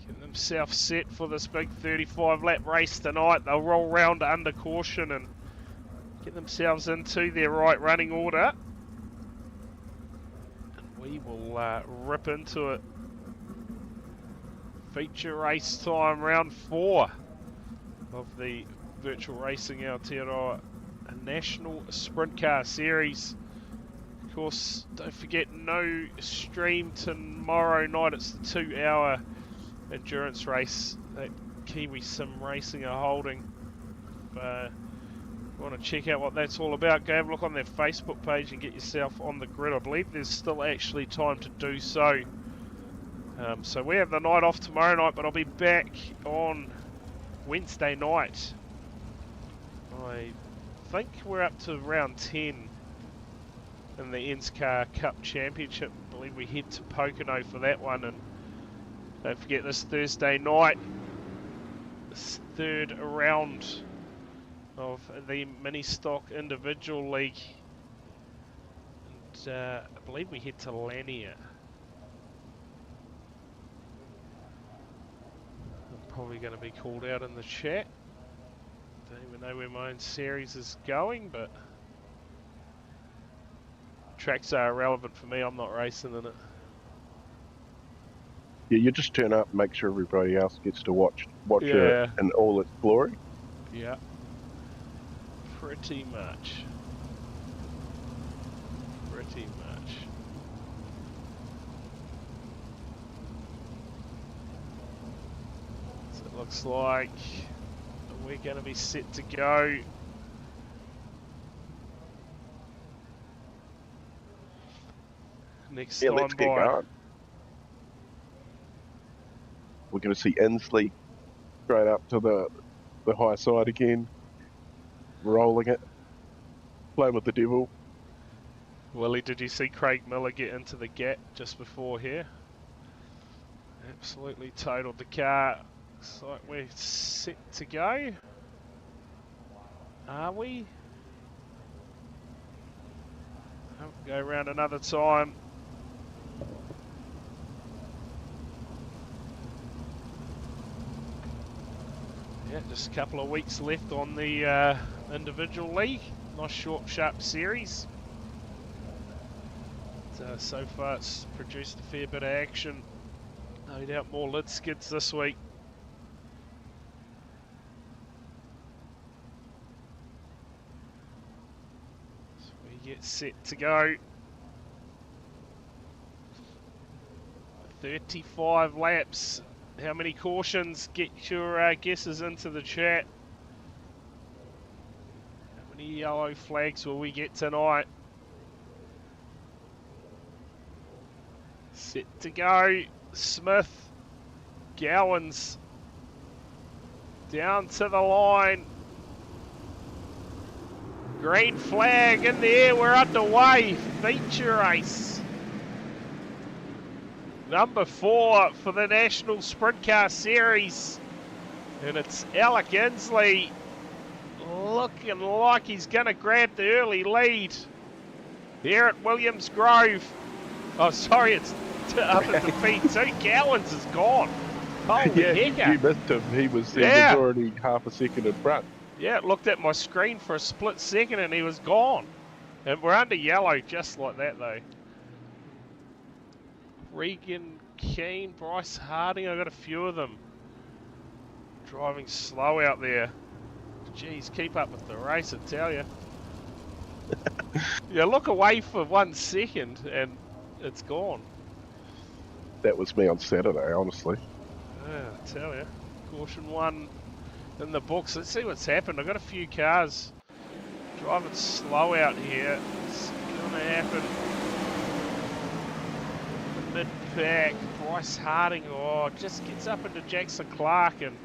getting themselves set for this big 35-lap race tonight. They'll roll round under caution and get themselves into their right running order. And we will rip into it. Feature race time, round 4 of the virtual racing Aotearoa National Sprintcar Series. Of course, don't forget, no stream tomorrow night. It's the 2-hour endurance race that Kiwi Sim Racing are holding. If you want to check out what that's all about, go have a look on their Facebook page and get yourself on the grid. I believe there's still actually time to do so. So we have the night off tomorrow night, but I'll be back on Wednesday night. I think we're up to round 10 in the NSCAR Cup Championship. I believe we head to Pocono for that one, and don't forget this Thursday night, this third round of the Mini Stock Individual League. And I believe we head to Lanier. I'm probably going to be called out in the chat. Don't even know where my own series is going, but tracks are irrelevant for me. I'm not racing in it. Yeah, you just turn up and make sure everybody else gets to watch Yeah. it in all its glory. Yeah. Pretty much. Pretty much. So it looks like we're going to be set to go. Next time Let's get by. going. We're going to see Inslee straight up to the high side again, rolling it, playing with the devil. Willie, did you see Craig Miller get into the gap just before here? Absolutely totaled the car. Looks like we're set to go. Are we? Oh, go around another time. Yeah, just a couple of weeks left on the individual league. Nice short, sharp series. So far it's produced a fair bit of action. No doubt more lid skids this week. So we get set to go. 35 laps. How many cautions? Get your guesses into the chat. How many yellow flags will we get tonight? Set to go. Smith, Gowans, down to the line. Green flag in the air, we're underway. Feature race. Number 4 for the National Sprintcar Series. And it's Alec Inslee looking like he's going to grab the early lead here at Williams Grove. Oh, sorry, it's up at the P2. Gowans is gone. Holy Yeah, hecker. you missed him. He was already half a second in front. Yeah, it looked at my screen for a split second and he was gone. And we're under yellow just like that, though. Regan Keane, Bryce Harding, I've got a few of them. Driving slow out there. Geez, keep up with the race, I tell you. You look away for 1 second and it's gone. That was me on Saturday, honestly. Yeah, I tell you. Caution 1 in the books. Let's see what's happened. I've got a few cars driving slow out here. It's going to happen. Mid-pack, Bryce Harding, just gets up into Jackson Clark and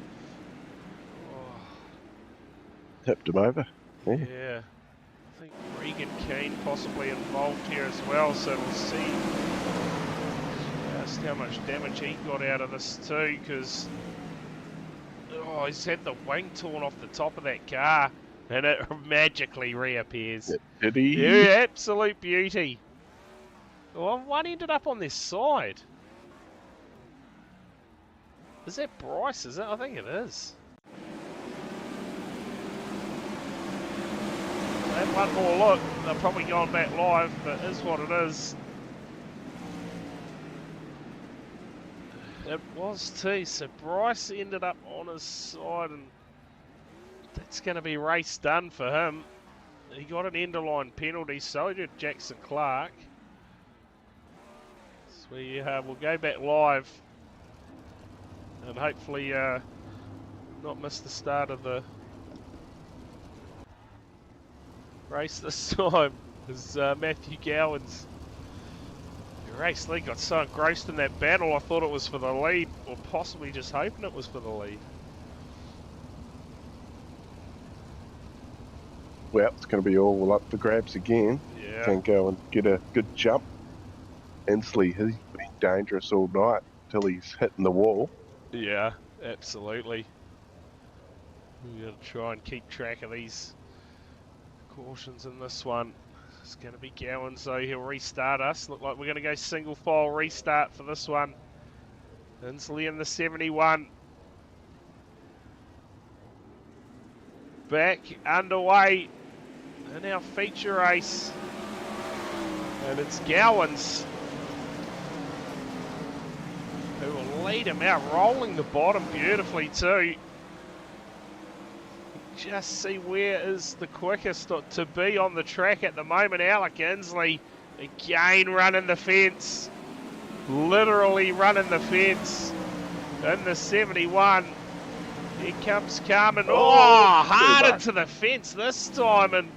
Tipped him over. yeah. I think Regan Keane possibly involved here as well, so we'll see just how much damage he got out of this too, because he's had the wing torn off the top of that car and it magically reappears. Did he? Yeah, absolute beauty. Well, one ended up on this side. Is that Bryce, is it? I think it is. Have one more look. They're probably going back live, but it is what it is. It was too. So Bryce ended up on his side, and that's going to be race done for him. He got an end-of-line penalty, so did Jackson Clark. So we'll go back live and hopefully not miss the start of the race this time, as Matthew Gowans Race Lee got so engrossed in that battle, I thought it was for the lead, or possibly just hoping it was for the lead. Well, it's going to be all up for grabs again. Yeah. Can go and get a good jump. Inslee, he's been dangerous all night till he's hitting the wall. Yeah, absolutely. We got to try and keep track of these cautions in this one. It's going to be Gowans though. He'll restart us. Look like we're going to go single file restart for this one. Inslee in the 71. Back underway in our feature race. And it's Gowans who will lead him out, rolling the bottom beautifully too. Just see where is the quickest to be on the track at the moment. Alec Inslee again running the fence. Literally running the fence in the 71. Here comes Carmen. Oh, hard into the fence this time. And,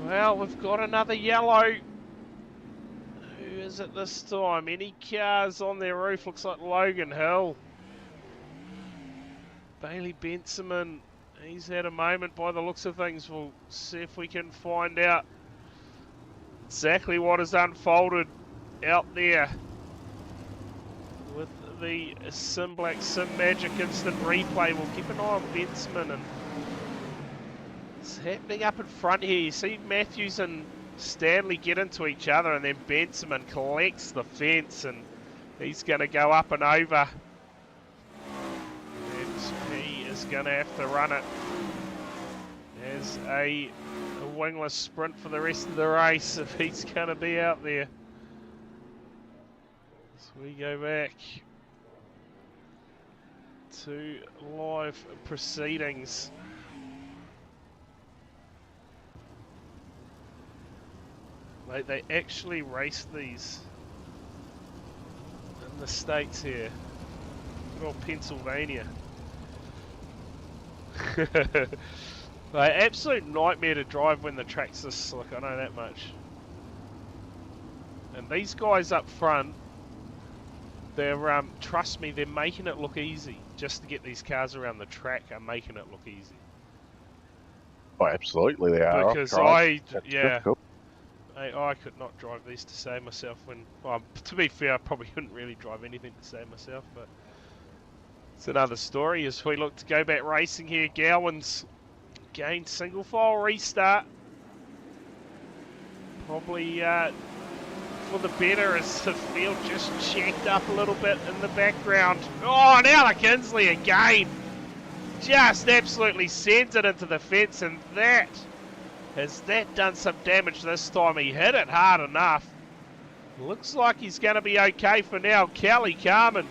well, we've got another yellow. Who is it this time? Any cars on their roof? Looks like Logan Hill. Bailey Benjamin. He's had a moment by the looks of things. We'll see if we can find out exactly what has unfolded out there with the Sim Black Sim Magic Instant Replay. We'll keep an eye on Benjamin, and it's happening up in front here. You see Matthews and Stanley get into each other, and then Benjamin collects the fence, and he's going to go up and over. Is going to have to run it as a wingless sprint for the rest of the race if he's going to be out there. So we go back to live proceedings. They actually race these in the States here. Good old Pennsylvania. Absolute nightmare to drive when the track's this slick, I know that much. And these guys up front, they're trust me, they're making it look easy. Just to get these cars around the track are making it look easy. Oh, absolutely they are. Because I could not drive these to save myself when, well, to be fair, I probably couldn't really drive anything to save myself, but it's another story as we look to go back racing here. Gowans again, single file restart. Probably for the better as the field just checked up a little bit in the background. Oh, and Alec Inslee again. Just absolutely sends it into the fence, and has that done some damage this time? He hit it hard enough. Looks like he's going to be okay for now. Kelly Carmen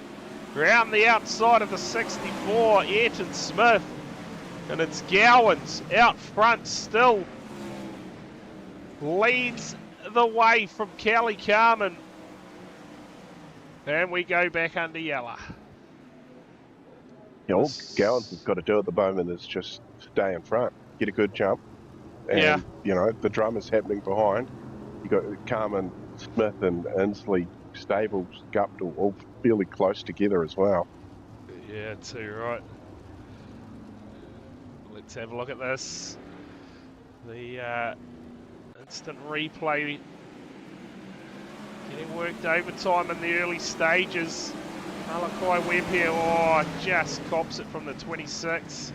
round the outside of the 64, Ayrton Smith. And it's Gowans out front still. Leads the way from Kelly Carmen. And we go back under yellow. Yeah, all Gowans has got to do at the moment is just stay in front, get a good jump. And, yeah, you know, the drum is happening behind. You got Carmen, Smith and Inslee Stables, Guptill, all fairly close together as well. Yeah, too right. Let's have a look at this. The instant replay getting worked overtime in the early stages. Malachi Webb here, oh, just cops it from the 26.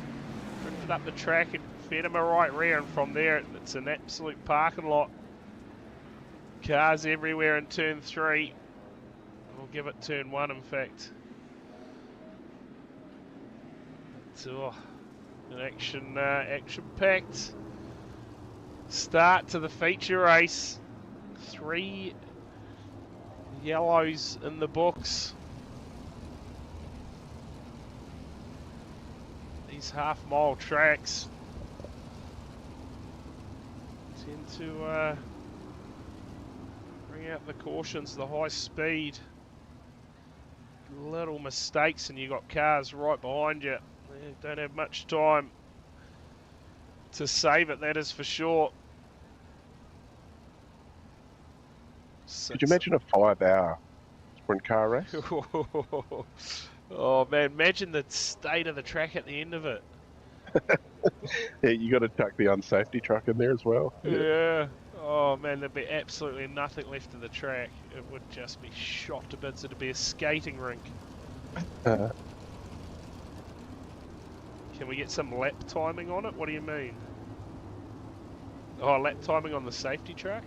Drifted up the track and fed him a right rear, and from there it's an absolute parking lot. Cars everywhere in turn 3. We'll give it turn 1 in fact. So, an action-packed start to the feature race. 3 yellows in the books. These half-mile tracks tend to bring out the cautions, the high speed. Little mistakes and you got cars right behind you. They don't have much time to save it, that is for sure. Could you imagine a 5-hour sprint car race? Oh man, imagine the state of the track at the end of it. Yeah, you got to chuck the unsafety truck in there as well. Yeah. Oh man, there'd be absolutely nothing left of the track. It would just be shot to bits. It'd be a skating rink. Uh, Can we get some lap timing on it? What do you mean? Oh, lap timing on the safety track?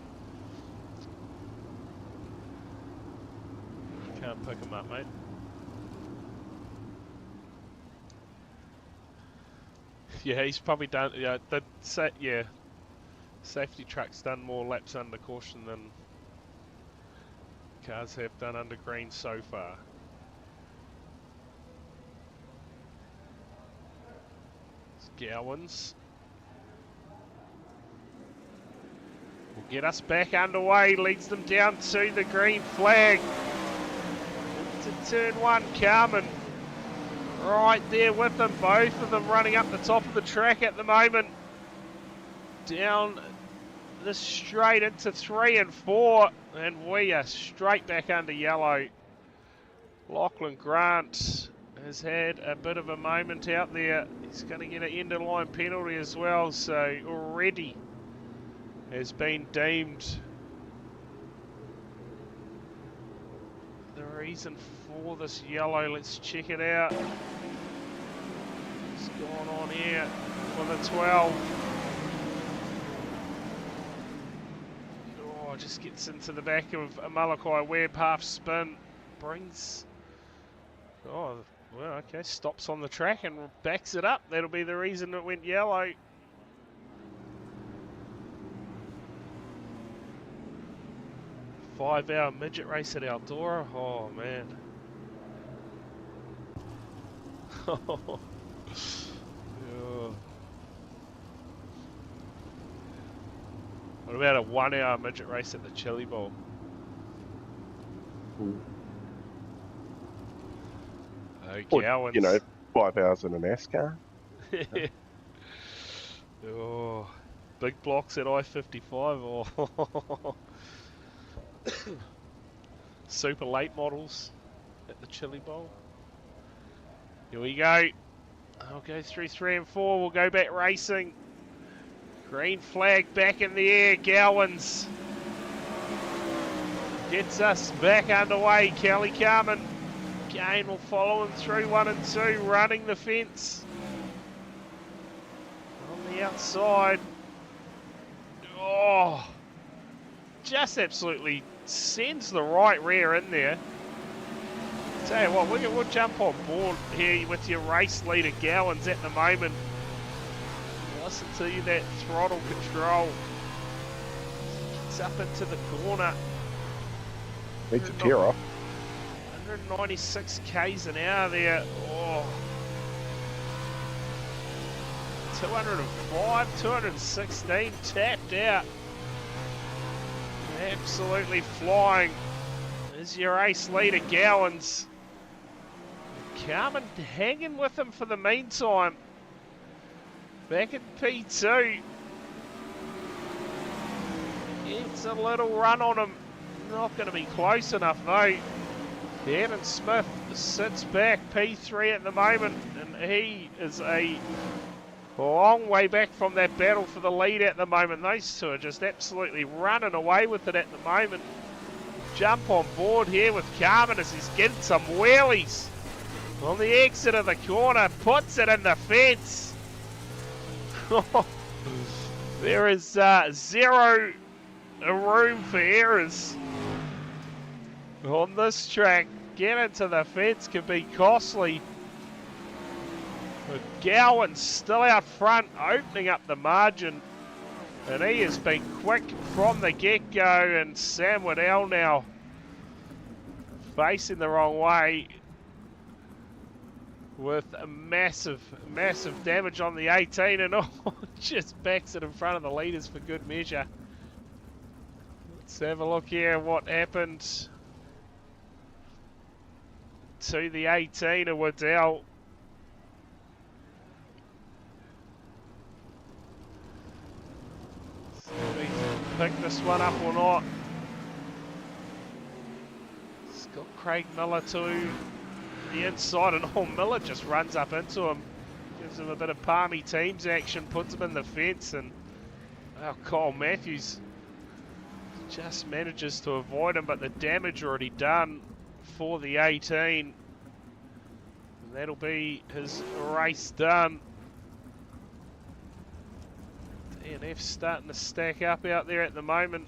Can't pick them up, mate. Yeah, he's probably done. Yeah, yeah. Safety truck's done more laps under caution than cars have done under green so far. It's Gowans. Will get us back underway, leads them down to the green flag. Into turn one, Carmen. Right there with them, both of them running up the top of the track at the moment. Down the straight into 3 and 4, and we are straight back under yellow. Lachlan Grant has had a bit of a moment out there. He's going to get an end of line penalty as well, so already has been deemed the reason for this yellow. Let's check it out. What's going on here for the 12? Oh, just gets into the back of a Malachi Webb, half spin, brings, oh, well, okay, stops on the track and backs it up. That'll be the reason it went yellow. Five-hour midget race at Eldora. Oh man. Oh. What about a 1-hour midget race at the Chili Bowl? or, Gowans. you know, 5 hours in a NASCAR. Oh, big blocks at I-55. Oh. Super late models at the Chili Bowl. Here we go. I'll go through 3 and 4. We'll go back racing. Green flag back in the air. Gowans gets us back underway. Kelly Carmen. Gain will follow him through 1 and 2. Running the fence. On the outside. Oh. Just absolutely sends the right rear in there. Tell you what, we'll jump on board here with your race leader Gowans at the moment. Listen to you, that throttle control. Gets up into the corner. Needs a tear off. 196 k's an hour there. Oh. 205, 216, tapped out. Absolutely flying. There's your ace leader, Gowans. Carmen hanging with him for the meantime. Back in P2. It's a little run on him. Not going to be close enough though. Adam Smith sits back, P3 at the moment, and he is a long way back from that battle for the lead at the moment. Those two are just absolutely running away with it at the moment. Jump on board here with Carmen as he's getting some wheelies on the exit of the corner, puts it in the fence. There is zero room for errors on this track. Get into the fence can be costly. But Gowans still out front, opening up the margin. And he has been quick from the get-go, and Sam Waddell now facing the wrong way with a massive damage on the 18, and just backs it in front of the leaders for good measure. Let's have a look here at what happened to the 18 of Waddell. See if he can pick this one up or not. Craig Miller to the inside, and Miller just runs up into him, gives him a bit of palmy teams action, puts him in the fence, and Kyle Matthews just manages to avoid him, but the damage already done for the 18. And that'll be his race done. DNF's starting to stack up out there at the moment.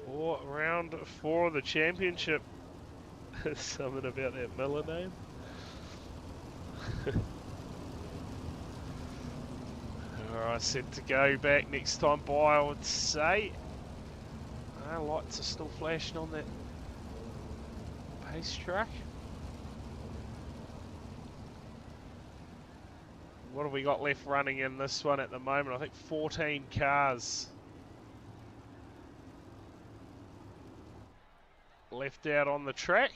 For round 4 of the championship. Something about that Miller name. Alright, set to go back next time by, I would say. Lights are still flashing on that pace track. What have we got left running in this one at the moment? I think 14 cars left out on the track.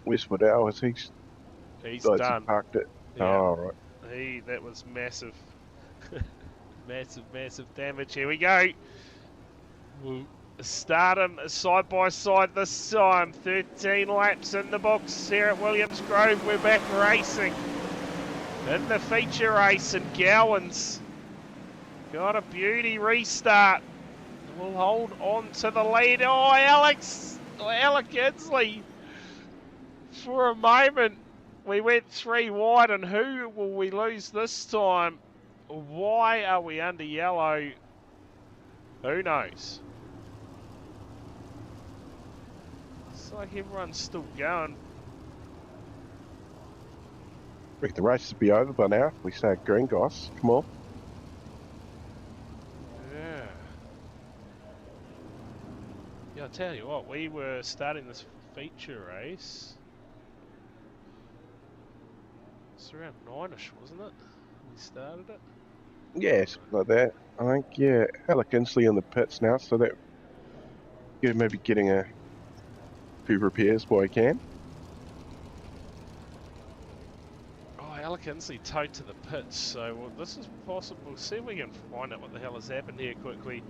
Westwood Hours, he's done. Parked it. Yeah. Oh, right. That was massive. massive damage. Here we go. We'll start them side by side this time. 13 laps in the books here at Williams Grove. We're back racing in the feature race, and Gowans got a beauty restart. We'll hold on to the lead. Oh, Alec Inslee. For a moment, we went 3 wide, and who will we lose this time? Why are we under yellow? Who knows? It's like everyone's still going. I reckon the race will be over by now if we start green, guys. Come on. Yeah, I'll tell you what, we were starting this feature race. It's around 9ish, wasn't it? We started it. Yeah, something like that. I think, yeah, Alec Inslee in the pits now, so that you're maybe getting a few repairs while he can. Oh, Alec Inslee towed to the pits, so well, this is possible. See if we can find out what the hell has happened here quickly.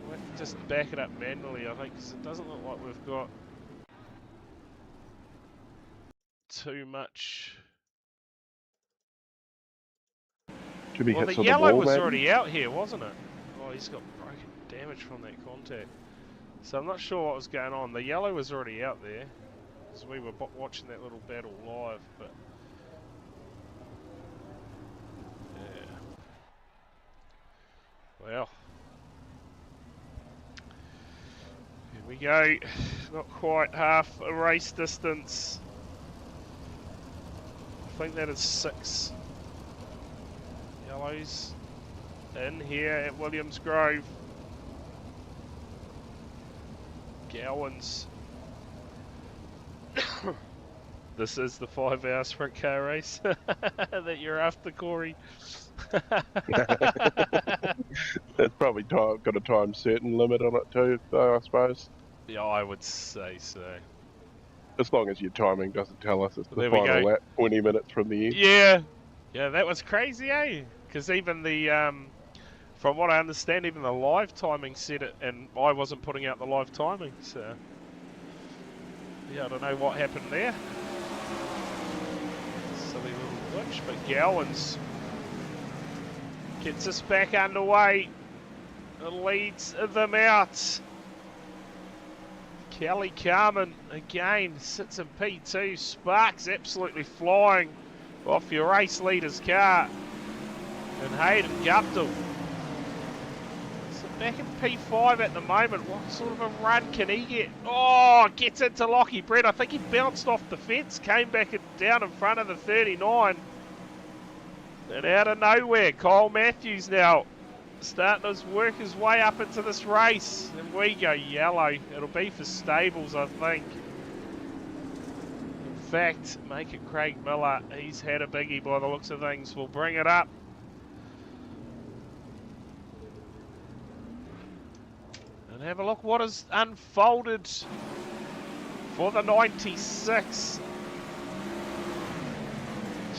We'll have to just back it up manually, I think, because it doesn't look like we've got too much. Well, the yellow was already out here, wasn't it? Oh, he's got broken damage from that contact. So I'm not sure what was going on. The yellow was already out there, because we were watching that little battle live, but yeah. Well, here we go. Not quite half a race distance. I think that is 6 yellows in here at Williams Grove. Gowans. This is the 5-hour sprint car race that you're after, Corey. That's probably got a time certain limit on it too, though, I suppose. Yeah, I would say so. As long as your timing doesn't tell us it's the There final lap, 20 minutes from the end. Yeah. Yeah, that was crazy, eh? Because even the, from what I understand, even the live timing said it, and I wasn't putting out the live timing, so yeah, I don't know what happened there. Silly little glitch, but Gowans gets us back underway. It leads them out. Kelly Carmen again sits in P2. Sparks absolutely flying off your race leader's car. And Hayden Guptill. So back in P5 at the moment. What sort of a run can he get? Oh, gets into Lockie Brett. I think he bounced off the fence, came back down in front of the 39. And out of nowhere, Kyle Matthews now starting to work his way up into this race. And we go yellow. It'll be for stables, I think. In fact, make it Craig Miller. He's had a biggie by the looks of things. We'll bring it up. And have a look what has unfolded for the 96.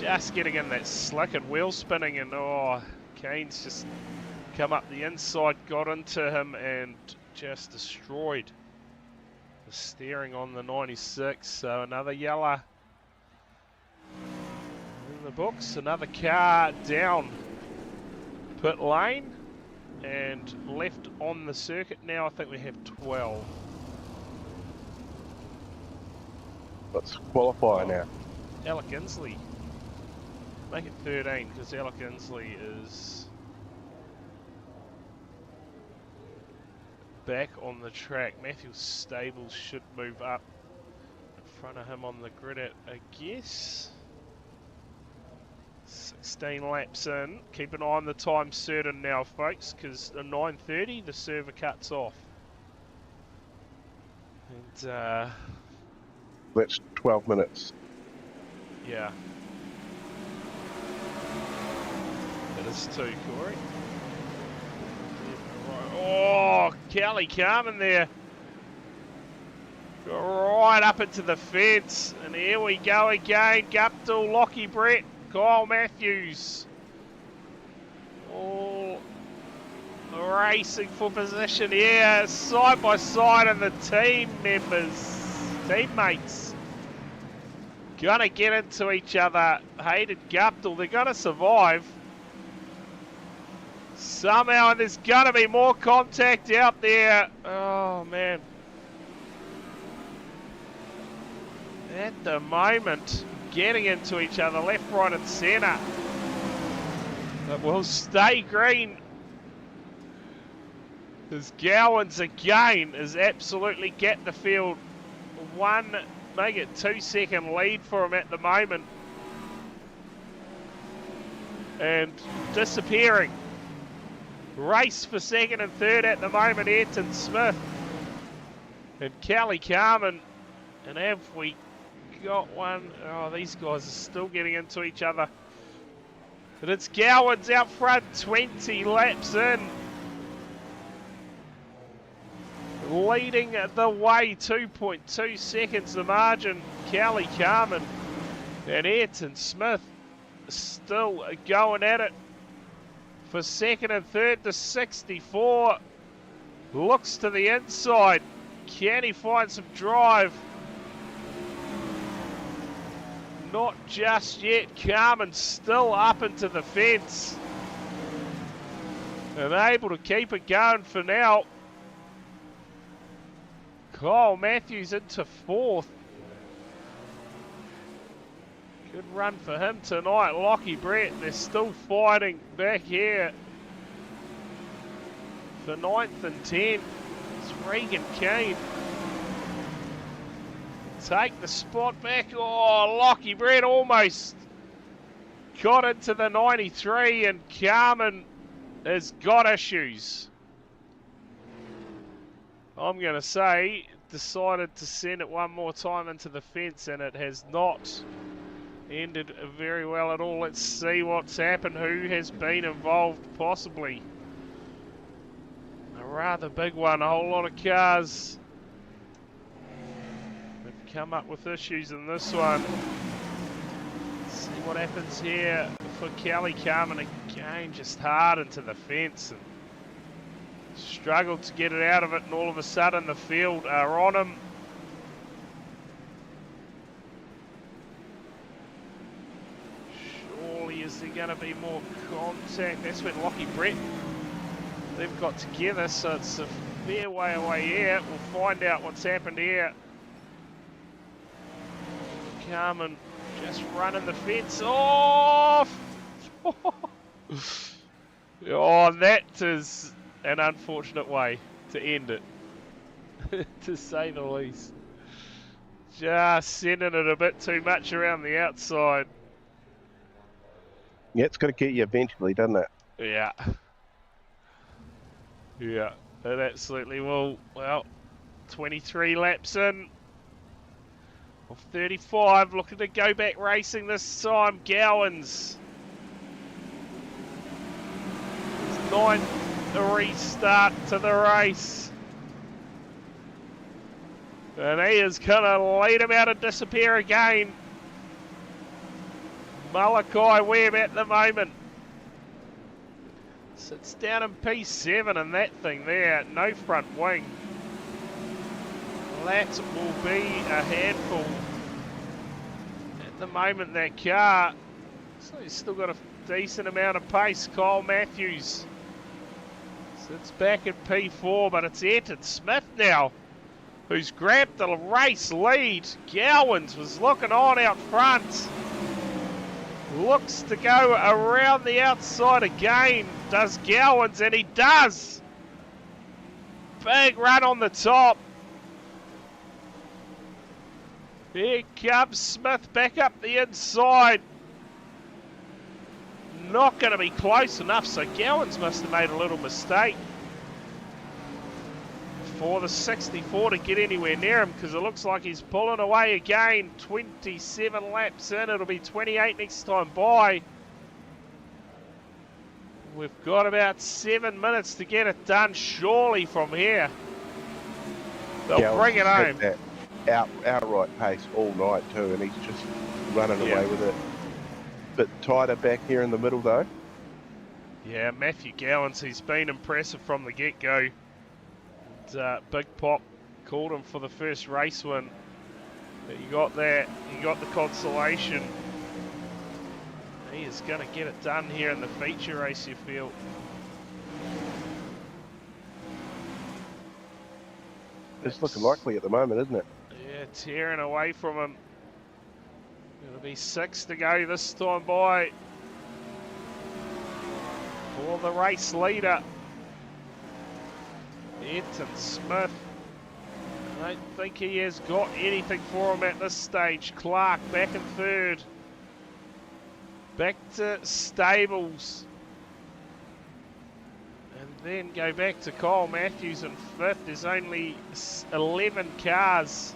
Just getting in that slick and wheel spinning, and oh, Kane's just come up the inside, got into him and just destroyed the steering on the 96. So another yellow in the books, another car down pit lane and left on the circuit now. I think we have 12. Let's qualify now. Alec Inslee. Make it 13 because Alec Inslee is back on the track. Matthew Stables should move up in front of him on the grid, I guess. 16 laps in. Keep an eye on the time certain now, folks, because at 9:30 the server cuts off. And That's 12 minutes. yeah. It is too, Corey. Oh, Kelly Carmen there. Right up into the fence. And here we go again. Guptill, Lockie Brett, Kyle Matthews. All racing for position here. Side by side, and the teammates. Gonna get into each other. Hayden Guptill, they're gonna survive. Somehow, and there's going to be more contact out there. Oh, man. At the moment, getting into each other, left, right, and centre. But we'll stay green. As Gowans again is absolutely getting the field. Make it 2-second lead for him at the moment. And disappearing. Race for second and third at the moment, Ayrton Smith and Kelly Carmen. And have we got one? Oh, these guys are still getting into each other. But it's Gowans out front, 20 laps in. Leading the way, 2.2 seconds the margin. Kelly Carmen and Ayrton Smith still going at it. For second and third to 64. Looks to the inside. Can he find some drive? Not just yet. Carmen still up into the fence. And able to keep it going for now. Kyle Matthews into fourth. Good run for him tonight. Lockie Brett, they're still fighting back here for 9th and 10. It's Regan Keane. Take the spot back. Oh, Lockie Brett almost got into the 93, and Carmen has got issues. I'm going to say, decided to send it one more time into the fence, and it has not ended very well at all. Let's see what's happened. Who has been involved, possibly? A rather big one. A whole lot of cars have come up with issues in this one. Let's see what happens here for Kelly Carmen. Again, just hard into the fence and struggled to get it out of it, and all of a sudden the field are on him. Is there going to be more contact? That's when Lockie Brett, they've got together, so it's a fair way away here. We'll find out what's happened here. Carmen just running the fence off. Oh, that is an unfortunate way to end it, to say the least. Just sending it a bit too much around the outside. Yeah, it's got to get you eventually, doesn't it? Yeah. Yeah, it absolutely will. Well, 23 laps in of 35, looking to go back racing this time. Gowans. His 9th restart to the race. And he is going to lead him out and disappear again. Malachi Webb at the moment. Sits down in P7 and that thing there, no front wing. That will be a handful. At the moment, that car, so he's still got a decent amount of pace. Kyle Matthews sits back at P4, but it's Ayrton Smith now who's grabbed the race lead. Gowans was looking on out front. Looks to go around the outside again. Does Gowans, and he does. Big run on the top. Here comes Smith back up the inside. Not going to be close enough, so Gowans must have made a little mistake for the 64 to get anywhere near him, because it looks like he's pulling away again. 27 laps in, it'll be 28 next time by. We've got about 7 minutes to get it done, surely, from here. They'll bring it home. That outright pace all night too, and he's just running away with it. Bit tighter back here in the middle though. Yeah, Matthew Gowans, he's been impressive from the get-go. Big Pop called him for the first race win. But you got that, you got the consolation. He is going to get it done here in the feature race, you feel. It's looking likely at the moment, isn't it? Yeah, tearing away from him. It'll be 6 to go this time by for the race leader, Ayrton Smith. I don't think he has got anything for him at this stage. Clark back in third. Back to Stables. And then go back to Kyle Matthews in fifth. There's only 11 cars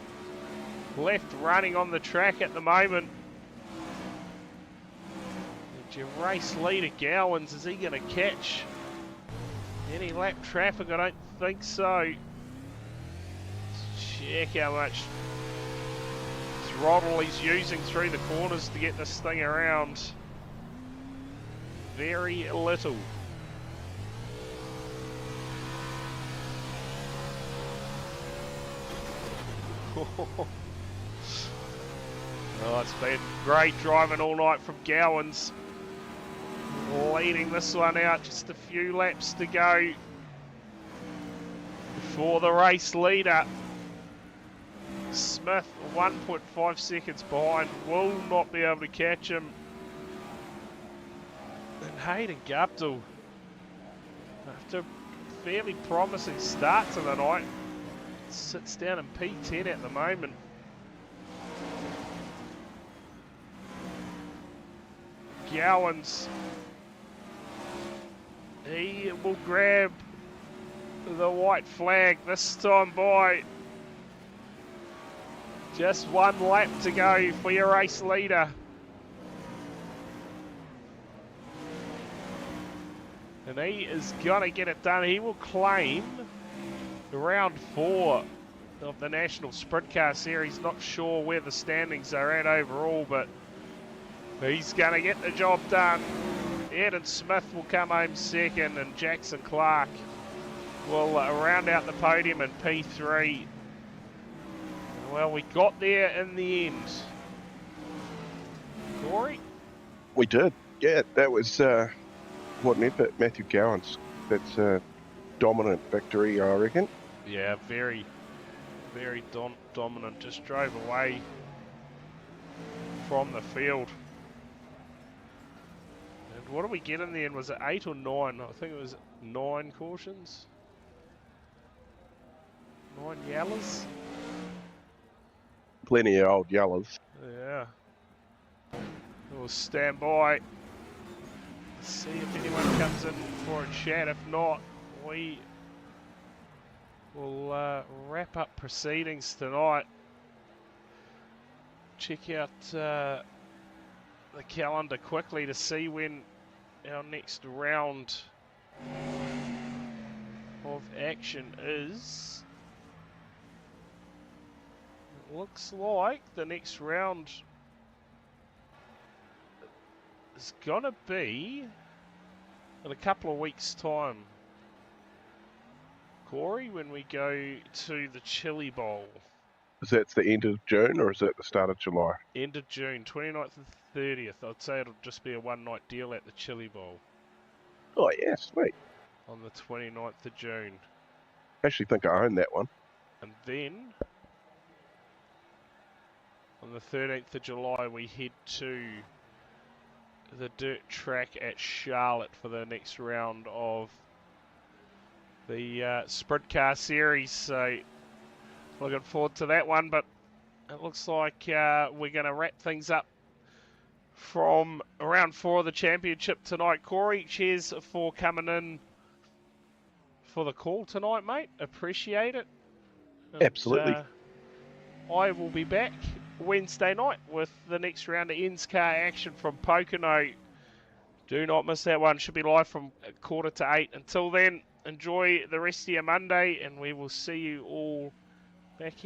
left running on the track at the moment. And your race leader Gowans, is he going to catch any lap traffic? I don't think so. Let's check how much throttle he's using through the corners to get this thing around. Very little. Oh, it's been great driving all night from Gowans. Leading this one out, just a few laps to go for the race leader. Smith 1.5 seconds behind, will not be able to catch him. And Hayden Guptill, after a fairly promising start to the night, sits down in P10 at the moment. Gowans, he will grab the white flag this time by. Just one lap to go for your race leader. And he is going to get it done. He will claim round 4 of the National Sprintcar Series. Not sure where the standings are at overall, but he's going to get the job done. Ayrton Smith will come home second, and Jackson Clark will round out the podium in P3. Well, we got there in the end. Corey? We did. Yeah, that was what an effort. Matthew Gowans. That's a dominant victory, I reckon. Yeah, very, very dominant. Just drove away from the field. And what did we get in the end? Was it 8 or 9? I think it was 9 cautions. 9 yellows. Plenty of old yellows. Yeah. We'll stand by. See if anyone comes in for a chat. If not, we will wrap up proceedings tonight. Check out the calendar quickly to see when our next round of action is. It looks like the next round is gonna be in a couple of weeks' time, Corey, when we go to the Chili Bowl. Is that the end of June or is that the start of July? End of June, 29th and 30th. I'd say it'll just be a one-night deal at the Chili Bowl Oh, yeah, sweet. on the 29th of June. I actually think I own that one. And then, on the 13th of July, we head to the dirt track at Charlotte for the next round of the Sprintcar Series. So, looking forward to that one. But it looks like we're going to wrap things up from round 4 of the championship tonight. Corey, cheers for coming in for the call tonight, mate. Appreciate it. And, Absolutely. I will be back Wednesday night with the next round of Ends Car action from Pocono. Do not miss that one. Should be live from 7:45. Until then, enjoy the rest of your Monday, and we will see you all back here.